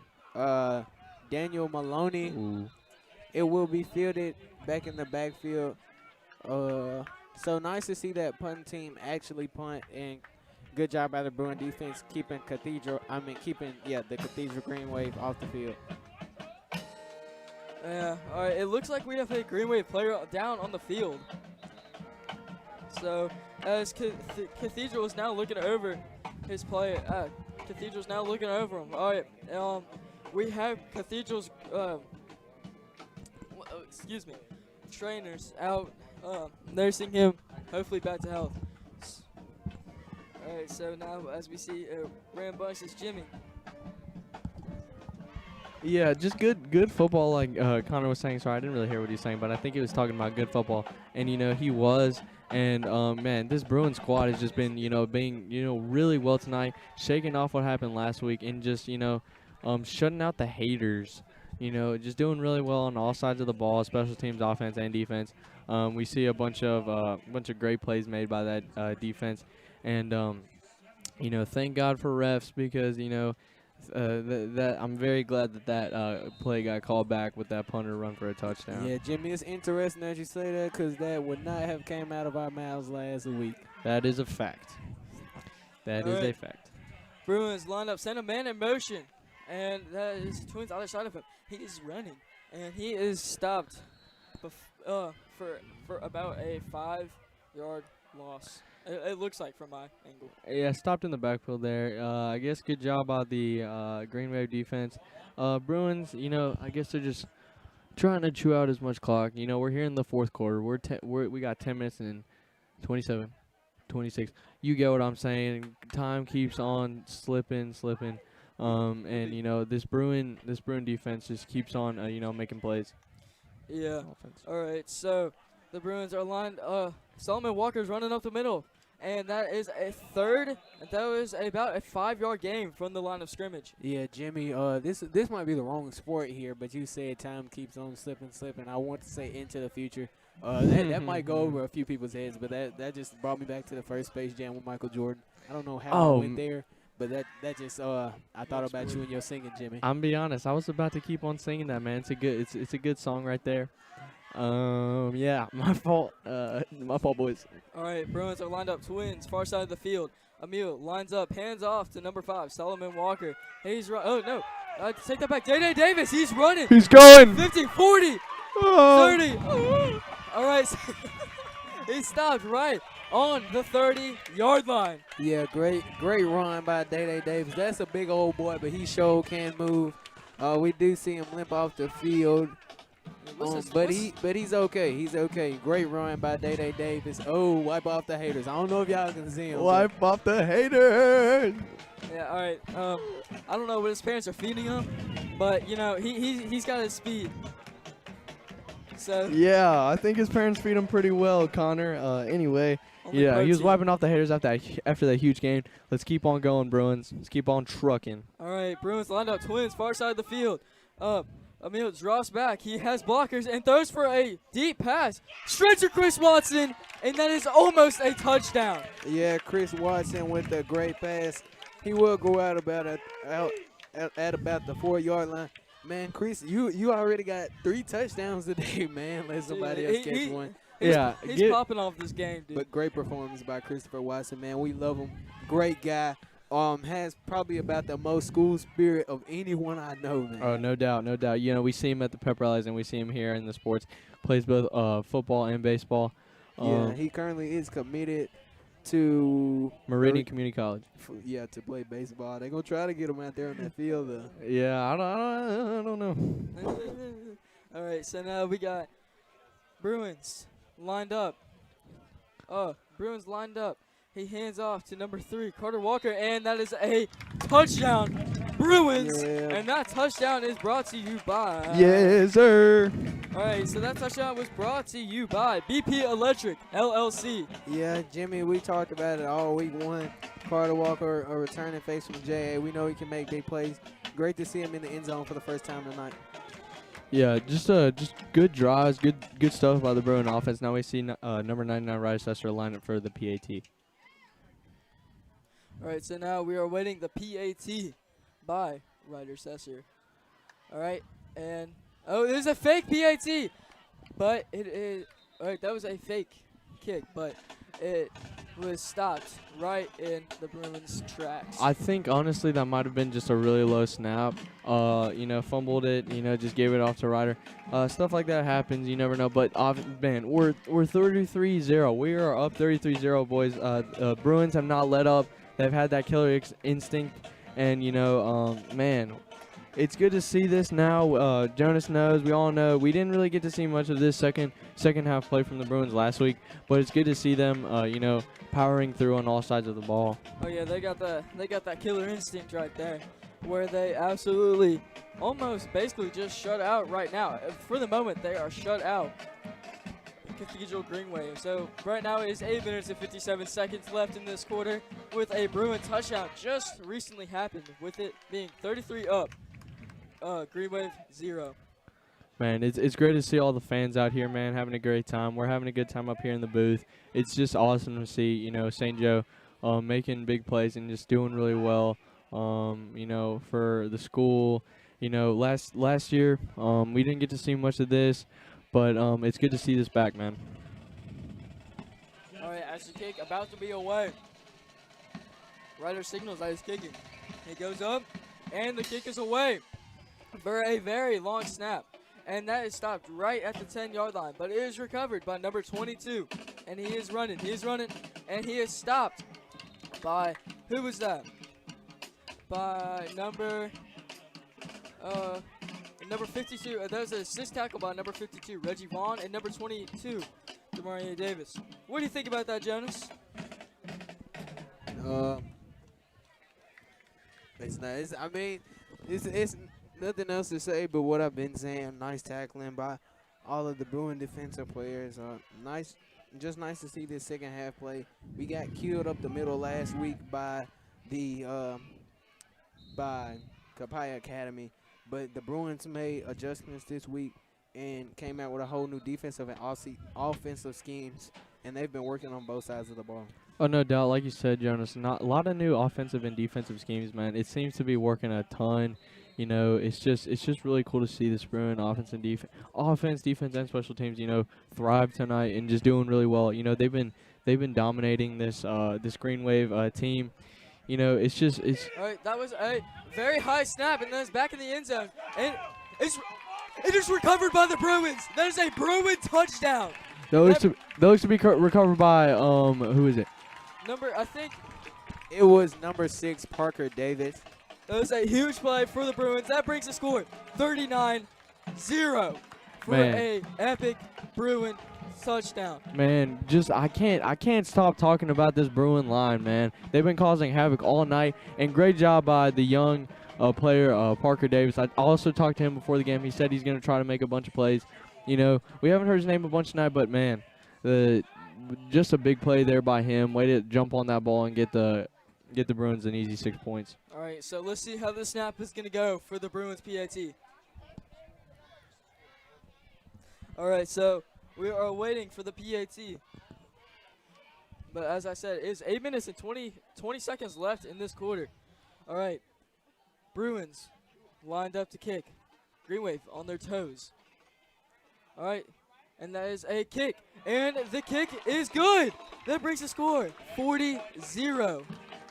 Daniel Maloney. Ooh. It will be fielded back in the backfield. So nice to see that punting team actually punt, and good job by the Bruin defense keeping the Cathedral Green Wave off the field. Yeah, all right. It looks like we have a Green Wave player down on the field. So as Cathedral is now looking over his player, Cathedral's now looking over him. All right, we have Cathedral's trainers out nursing him, hopefully back to health. All right, so now as we see, rambunctious Jimmy. Yeah, just good football, like Connor was saying. Sorry, I didn't really hear what he was saying, but I think he was talking about good football, and he was. And man, this Bruins squad has just been being really well tonight, shaking off what happened last week, and just shutting out the haters. Just doing really well on all sides of the ball, special teams, offense, and defense. We see a bunch of great plays made by that defense, and thank God for refs, because that I'm very glad that play got called back with that punter run for a touchdown. Yeah, Jimmy, it's interesting that you say that, because that would not have came out of our mouths last week. That is a fact. That is a fact. Bruins line up, send a man in motion, and that is Twins other side of him. He is running, and he is stopped for about a 5-yard loss. It looks like from my angle. Yeah, stopped in the backfield there. I guess good job by the Green Wave defense. Bruins, I guess they're just trying to chew out as much clock. You know, we're here in the fourth quarter. We got 10 minutes and 27, 26. You get what I'm saying. Time keeps on slipping. And you know, this Bruin defense just keeps on you know, making plays. Yeah. Offense. All right. So the Bruins are lined. Solomon Walker's running up the middle, and that is a third. And that was about a 5-yard game from the line of scrimmage. Yeah, Jimmy, this might be the wrong sport here, but you said time keeps on slipping. I want to say into the future. That might go over a few people's heads, but that just brought me back to the first Space Jam with Michael Jordan. I don't know how I went there, but that just I thought about you and your singing, Jimmy. I'm be honest. I was about to keep on singing that, man. It's a good song right there. Yeah, my fault. My fault, boys. All right, Bruins are lined up, twins, far side of the field. Emil lines up, hands off to number 5, Solomon Walker. He's run. Oh no, take that back. Day Davis, he's running. He's going. 50, 40, 30. All right, so he stopped right on the 30-yard line. Yeah, great run by Day Davis. That's a big old boy, but he sure can move. We do see him limp off the field. But he's okay. He's okay. Great run by Day Davis. Oh, wipe off the haters. I don't know if y'all can see him. Wipe off the haters. Yeah, all right. I don't know what his parents are feeding him, but you know he's got his speed. So yeah, I think his parents feed him pretty well, Connor. Anyway. Yeah, he was wiping off the haters after that huge game. Let's keep on going, Bruins. Let's keep on trucking. All right, Bruins lined up, twins, far side of the field. Emil drops back. He has blockers and throws for a deep pass. Straight to Chris Watson, and that is almost a touchdown. Yeah, Chris Watson with a great pass. He will go out at about the 4-yard line. Man, Chris, you already got 3 touchdowns today, man. Let somebody else catch one. He's popping off this game, dude. But great performance by Christopher Watson, man. We love him. Great guy. Has probably about the most school spirit of anyone I know, man. Oh, no doubt. You know, we see him at the pep rallies and we see him here in the sports. Plays both football and baseball. Yeah, he currently is committed to Meridian Community College. To play baseball. They're gonna try to get him out there on that field, though. Yeah, I don't know. All right, so now we got Bruins lined up. Bruins lined up. He hands off to number 3, Carter Walker, and that is a touchdown, Bruins. Yeah. And that touchdown is brought to you by. Yes, sir. All right, so that touchdown was brought to you by BP Electric LLC. Yeah, Jimmy, we talked about it all week 1. Carter Walker, a returning face from JA. We know he can make big plays. Great to see him in the end zone for the first time tonight. Yeah, just good drives, good stuff by the Bruin offense. Now we see number 99 Ryder Sesser line up for the PAT. All right, so now we are awaiting the PAT by Ryder Sesser. All right, and there's a fake PAT, but it is. All right, that was a fake kick, but it was stopped right in the Bruins' tracks. I think honestly that might have been just a really low snap. You know, fumbled it. You know, just gave it off to Ryder. Stuff like that happens. You never know. But man, we're 33-0. We are up 33-0, boys. Bruins have not let up. They've had that killer instinct, and you know, man, it's good to see this now. Jonas knows, we all know, we didn't really get to see much of this second half play from the Bruins last week, but it's good to see them, you know, powering through on all sides of the ball. Oh yeah, they got that killer instinct right there, where they absolutely, almost, basically just shut out right now. For the moment, they are shut out. Cathedral Greenway. So right now it is 8 minutes and 57 seconds left in this quarter, with a Bruin touchdown just recently happened, with it being 33 up. Greenway 0. Man, it's great to see all the fans out here, man, having a great time. We're having a good time up here in the booth. It's just awesome to see, you know, St. Joe making big plays and just doing really well, you know, for the school. You know, last year we didn't get to see much of this, but it's good to see this back, man. All right, as the kick about to be away. Ryder signals that he's kicking. He goes up, and the kick is away for a very long snap. And that is stopped right at the 10-yard line. But it is recovered by number 22. And he is running, and he is stopped by, who was that? By number number 52. That was an assist tackle by number 52, Reggie Vaughn, and number 22, Demario Davis. What do you think about that, Jonas? It's nice. I mean, it's nothing else to say but what I've been saying. Nice tackling by all of the Bruin defensive players. Just nice to see this second half play. We got killed up the middle last week by the by Capaya Academy, but the Bruins made adjustments this week and came out with a whole new defensive and offensive schemes, and they've been working on both sides of the ball. Oh, no doubt. Like you said, Jonas, not a lot of new offensive and defensive schemes, man. It seems to be working a ton. You know, it's just really cool to see this Bruin offense, defense, and special teams, thrive tonight and just doing really well. You know, they've been dominating this this Green Wave team. You know, it's. All right, that was a very high snap, and then it's back in the end zone, and it is recovered by the Bruins. That is a Bruin touchdown. That looks to be recovered by who is it? I think it was number 6, Parker Davis. that was a huge play for the Bruins. That brings the score 39-0 for Man. a epic Bruin touchdown. Man, I can't stop talking about this Bruin line, man. They've been causing havoc all night, and great job by the young player Parker Davis. I also talked to him before the game. He said he's going to try to make a bunch of plays. You know, we haven't heard his name a bunch tonight, but man, just a big play there by him. Way to jump on that ball and get the Bruins an easy 6 points. All right, so let's see how this snap is going to go for the Bruins PAT. All right, so we are waiting for the PAT. But as I said, it's 8 minutes and 20 seconds left in this quarter. All right, Bruins lined up to kick. Green Wave on their toes. All right, and that is a kick. And the kick is good. That brings the score 40-0.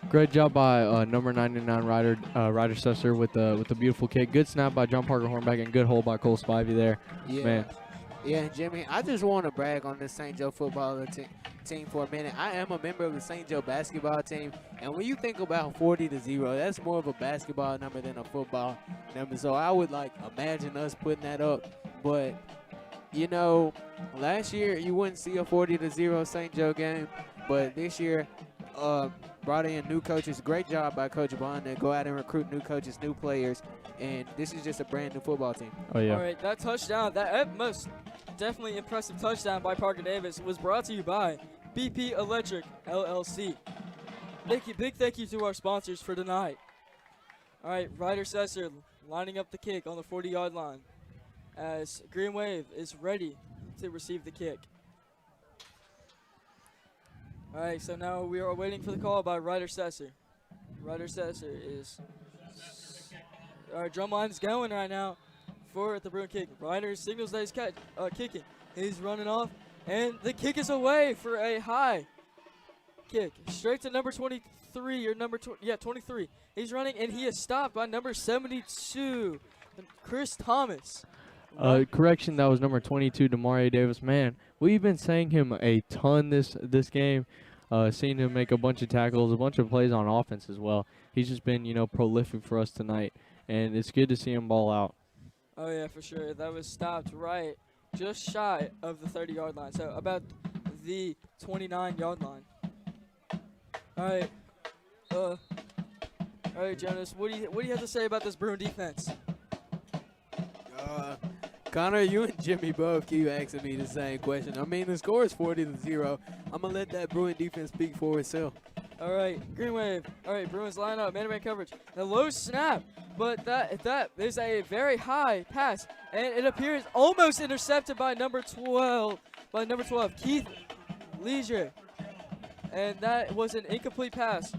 Great job by number 99 Ryder Susser with the beautiful kick. Good snap by John Parker Hornback and good hold by Cole Spivey there. Yeah. Man. Yeah, Jimmy, I just want to brag on this St. Joe football team for a minute. I am a member of the St. Joe basketball team, and when you think about 40-0, that's more of a basketball number than a football number. So I would imagine us putting that up. But you know, last year you wouldn't see a 40-0 St. Joe game, but this year brought in new coaches. Great job by Coach Bond to go out and recruit new coaches, new players, and this is just a brand new football team. Oh yeah. All right, that touchdown, that most definitely impressive touchdown by Parker Davis was brought to you by BP Electric LLC. Big thank you to our sponsors for tonight. All right, Ryder Sesser lining up the kick on the 40-yard line as Green Wave is ready to receive the kick. All right, so now we are waiting for the call by Ryder Sesser. Ryder Sesser is, our drum line's going right now for the Bruin kick. Ryder signals that he's kicking. He's running off, and the kick is away for a high kick. Straight to number 23, or 23. He's running, and he is stopped by number 72, Chris Thomas. Correction, that was number 22, Demario Davis. Man, we've been saying him a ton this game. Seeing him make a bunch of tackles, a bunch of plays on offense as well. He's just been, prolific for us tonight, and it's good to see him ball out. Oh, yeah, for sure. That was stopped right just shy of the 30-yard line, so about the 29-yard line. All right, Jonas, what do you have to say about this Bruin defense? Connor, you and Jimmy both keep asking me the same question. I mean, the score is 40-0. I'm going to let that Bruin defense speak for itself. All right, Green Wave. All right, Bruins line up, man-to-man coverage. The low snap, but that is a very high pass, and it appears almost intercepted by number 12, Keith Leisure. And that was an incomplete pass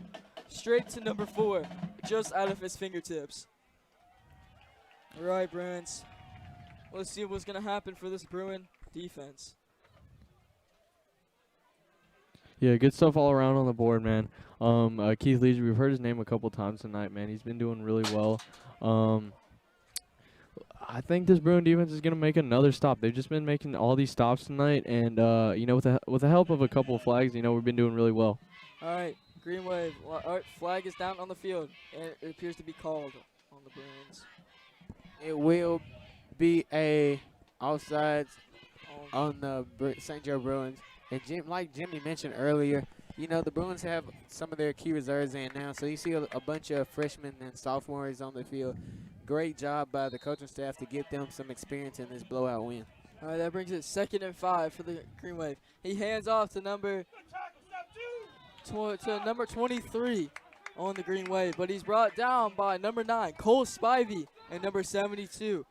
straight to number 4, just out of his fingertips. All right, Bruins. Let's see what's going to happen for this Bruin defense. Yeah, good stuff all around on the board, man. Keith Leisure, we've heard his name a couple times tonight, man. He's been doing really well. I think this Bruin defense is going to make another stop. They've just been making all these stops tonight, and with the help of a couple of flags, we've been doing really well. All right, Green Wave. All right, flag is down on the field, and it appears to be called on the Bruins. It will be a offsides on the St. Joe Bruins. And like Jimmy mentioned earlier, you know, the Bruins have some of their key reserves in now. So you see a bunch of freshmen and sophomores on the field. Great job by the coaching staff to get them some experience in this blowout win. All right, that brings it 2nd and 5 for the Green Wave. He hands off to number 23 on the Green Wave, but he's brought down by number 9, Cole Spivey, and number 72.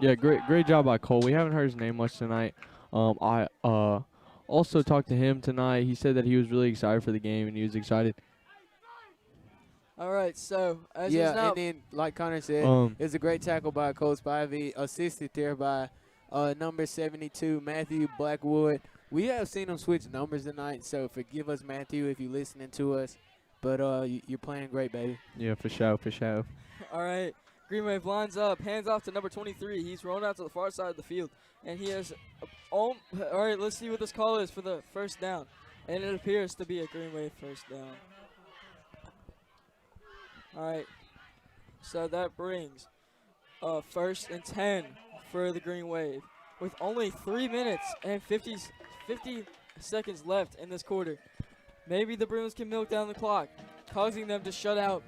Yeah, great job by Cole. We haven't heard his name much tonight. I also talked to him tonight. He said that he was really excited for the game, and he was excited. All right, so as yeah, is now, and then like Connor said, it was a great tackle by Cole Spivey, assisted there by number 72, Matthew Blackwood. We have seen him switch numbers tonight, so forgive us, Matthew, if you're listening to us. But you're playing great, baby. Yeah, for sure, for sure. all right, Green Wave lines up, hands off to number 23. He's rolling out to the far side of the field, and he has. All right, let's see what this call is for the first down, and it appears to be a Green Wave first down. All right, so that brings 1st and 10 for the Green Wave with only 3 minutes and 50 seconds left in this quarter. Maybe the Bruins can milk down the clock, causing them to shut out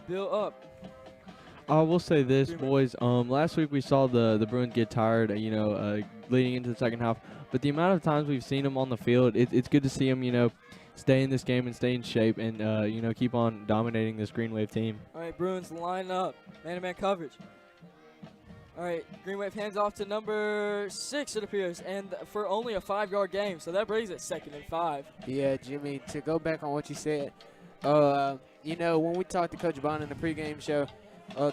Bill up. I will say this, boys. Last week we saw the Bruins get tired, leading into the second half. But the amount of times we've seen them on the field, it's good to see them, stay in this game and stay in shape and, keep on dominating this Green Wave team. All right, Bruins line up, man-to-man coverage. All right, Green Wave hands off to number 6, it appears, and for only a 5-yard game. So that brings it 2nd and 5. Yeah, Jimmy, to go back on what you said, when we talked to Coach Bond in the pregame show,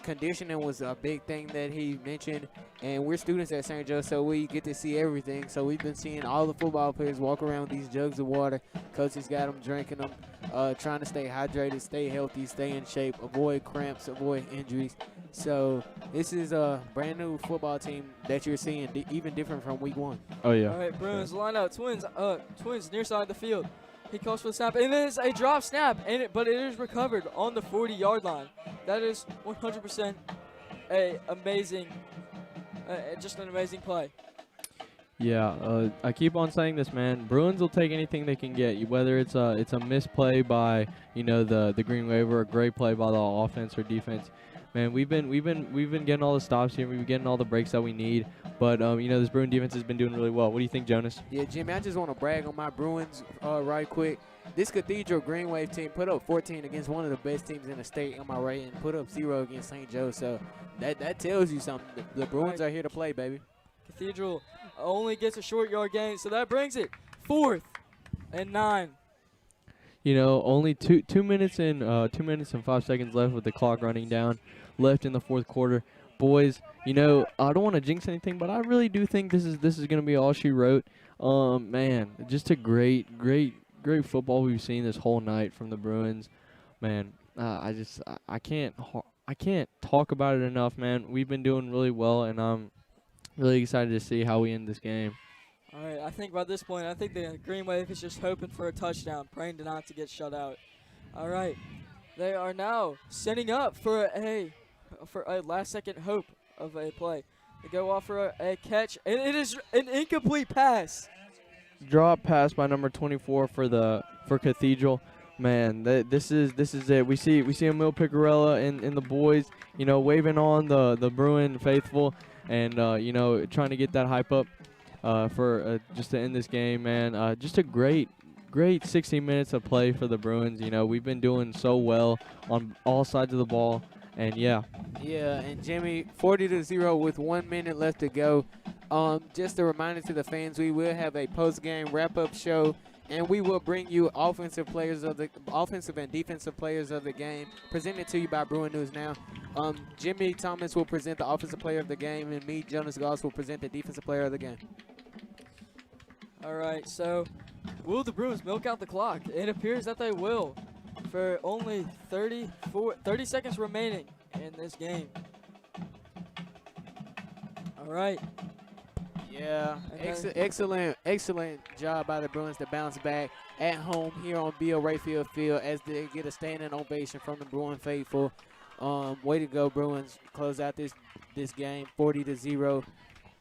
conditioning was a big thing that he mentioned, and we're students at St. Joe, so we get to see everything. So we've been seeing all the football players walk around with these jugs of water. Coaches got them drinking them, trying to stay hydrated, stay healthy, stay in shape, avoid cramps, avoid injuries. So this is a brand new football team that you're seeing, even different from week 1. Oh, yeah. All right, Bruins line up, twins near side of the field. He calls for the snap, and it is a drop snap, but it is recovered on the 40-yard line. That is 100% just an amazing play. Yeah, I keep on saying this, man. Bruins will take anything they can get, whether it's a misplay by the Green Wave or a great play by the offense or defense. Man, we've been getting all the stops here. We've been getting all the breaks that we need. But this Bruin defense has been doing really well. What do you think, Jonas? Yeah, Jimmy, I just want to brag on my Bruins right quick. This Cathedral Green Wave team put up 14 against one of the best teams in the state, am I right? And put up 0 against St. Joe. So that tells you something. The Bruins are here to play, baby. Cathedral only gets a short yard gain, so that brings it 4th and 9. Only 2 minutes and 2 minutes and 5 seconds left with the clock running down, left in the 4th quarter. Boys, I don't want to jinx anything, but I really do think this is going to be all she wrote. Man, just a great football we've seen this whole night from the Bruins. Man, I can't talk about it enough, man. We've been doing really well, and I'm really excited to see how we end this game. All right, I think by this point, the Green Wave is just hoping for a touchdown, praying not to get shut out. All right, they are now setting up for a last-second hope of a play. They go off for a catch, and it is an incomplete pass. Drop pass by number 24 for Cathedral. Man, this is it. We see Emil Picarella and the boys, waving on the Bruin faithful, and trying to get that hype up for just to end this game, man. Just a great 60 minutes of play for the Bruins. We've been doing so well on all sides of the ball, and yeah. Yeah, and Jimmy, 40-0 with 1 minute left to go. Just a reminder to the fans, we will have a post-game wrap-up show, and we will bring you offensive and defensive players of the game, presented to you by Bruin News Now. Jimmy Thomas will present the offensive player of the game, and me, Jonas Goss, will present the defensive player of the game. All right, so will the Bruins milk out the clock? It appears that they will, for only 30 seconds remaining in this game. All right. Yeah, excellent job by the Bruins to bounce back at home here on Bill Rayfield Field as they get a standing ovation from the Bruin faithful. Way to go, Bruins. Close out this game 40-0.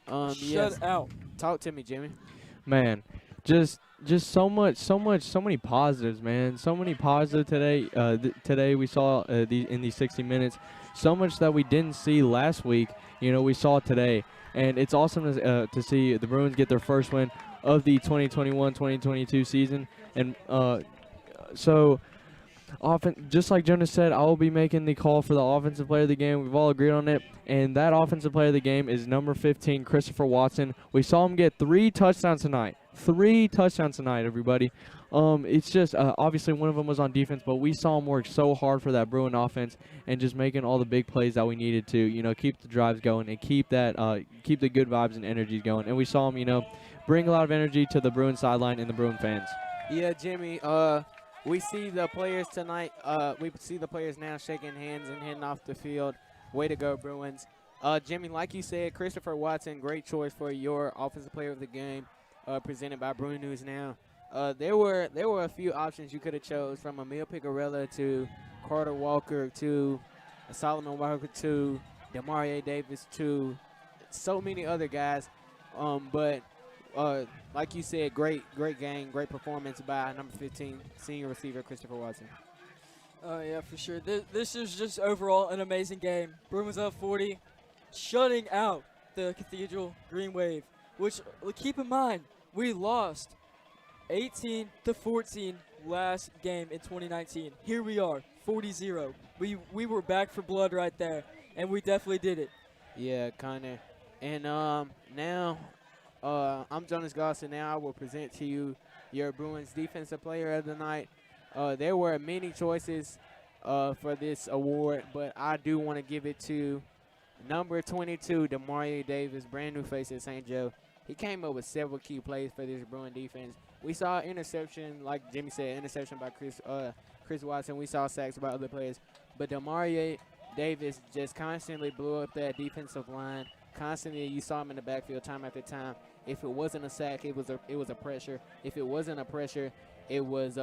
Shut Yes. out. Talk to me, Jimmy. Man, just so many positives, man. So many positives today. Today we saw in these 60 minutes, so much that we didn't see last week. We saw today, and it's awesome to see the Bruins get their first win of the 2021-2022 season. And so, often, just like Jonas said, I will be making the call for the offensive player of the game. We've all agreed on it, and that offensive player of the game is number 15, Christopher Watson. We saw him get 3 touchdowns tonight. 3 touchdowns tonight, everybody. It's just obviously one of them was on defense, but we saw him work so hard for that Bruin offense and just making all the big plays that we needed to, keep the drives going and keep the good vibes and energies going. And we saw him, bring a lot of energy to the Bruin sideline and the Bruin fans. Yeah, Jimmy. We see the players tonight. We see the players now shaking hands and heading off the field. Way to go, Bruins. Jimmy, like you said, Christopher Watson, great choice for your offensive player of the game, presented by Bruin News Now. There were a few options you could have chose, from Emil Picarella to Carter Walker to Solomon Walker to Demarie Davis to so many other guys. But like you said, great game, great performance by number 15 senior receiver Christopher Watson. Oh, yeah, for sure. This is just overall an amazing game. Bruins up 40, shutting out the Cathedral Green Wave, which, keep in mind, we lost 18-14 last game in 2019. Here we are, 40-0. We were back for blood right there, and we definitely did it. Yeah, Connor. And now I'm Jonas Goss, and now I will present to you your Bruins Defensive Player of the Night. There were many choices for this award, but I do want to give it to number 22, Demarie Davis, brand new face at St. Joe. He came up with several key plays for this Bruin defense. We saw interception, like Jimmy said, interception by Chris Watson. We saw sacks by other players. But Demarie Davis just constantly blew up that defensive line. Constantly, you saw him in the backfield time after time. If it wasn't a sack, it was a pressure. If it wasn't a pressure, it was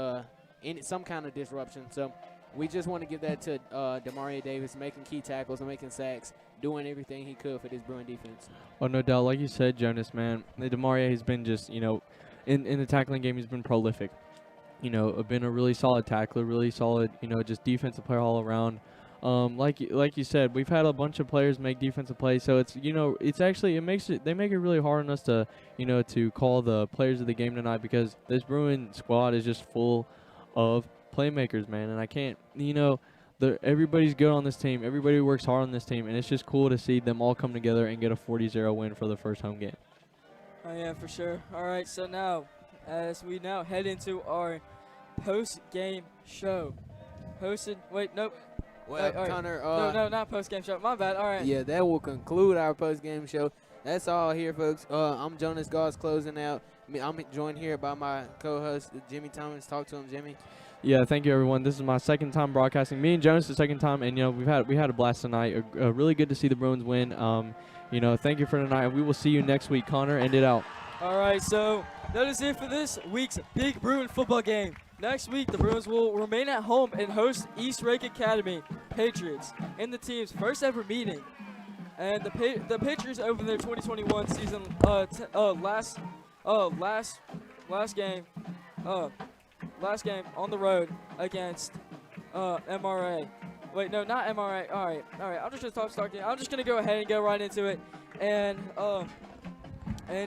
some kind of disruption. So we just want to give that to Demarie Davis, making key tackles and making sacks, doing everything he could for this Bruin defense. Oh, no doubt. Like you said, Jonas, man, Demarie has been just, in the tackling game, he's been prolific. Been a really solid tackler, really solid, just defensive player all around. Like you said, we've had a bunch of players make defensive plays, so it's they make it really hard on us to to call the players of the game tonight, because this Bruin squad is just full of playmakers, man, and I can't everybody's good on this team, everybody works hard on this team, and it's just cool to see them all come together and get a 40-0 win for the first home game. Oh, yeah, for sure. All right, so now, as we now head into our post-game show, nope. Well, all right. Connor, no, not post-game show. My bad. All right. Yeah, that will conclude our post-game show. That's all here, folks. I'm Jonas Goss closing out. I'm joined here by my co-host, Jimmy Thomas. Talk to him, Jimmy. Yeah, thank you, everyone. This is my second time broadcasting. Me and Jonas the second time, and we had a blast tonight. Really good to see the Bruins win. Thank you for tonight. We will see you next week. Connor, end it out. All right, so that is it for this week's Big Bruin football game. Next week, the Bruins will remain at home and host East Lake Academy Patriots in the team's first ever meeting. And the Patriots open their 2021 season last game on the road against MRA. Wait, no, not MRA. All right. I'm just gonna start. I'm just gonna go ahead and go right into it, and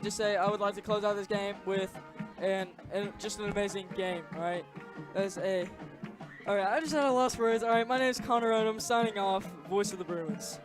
just say I would like to close out this game with and just an amazing game. All right, all right. I just had a lost words. All right, my name is Connor Odom, signing off. Voice of the Bruins.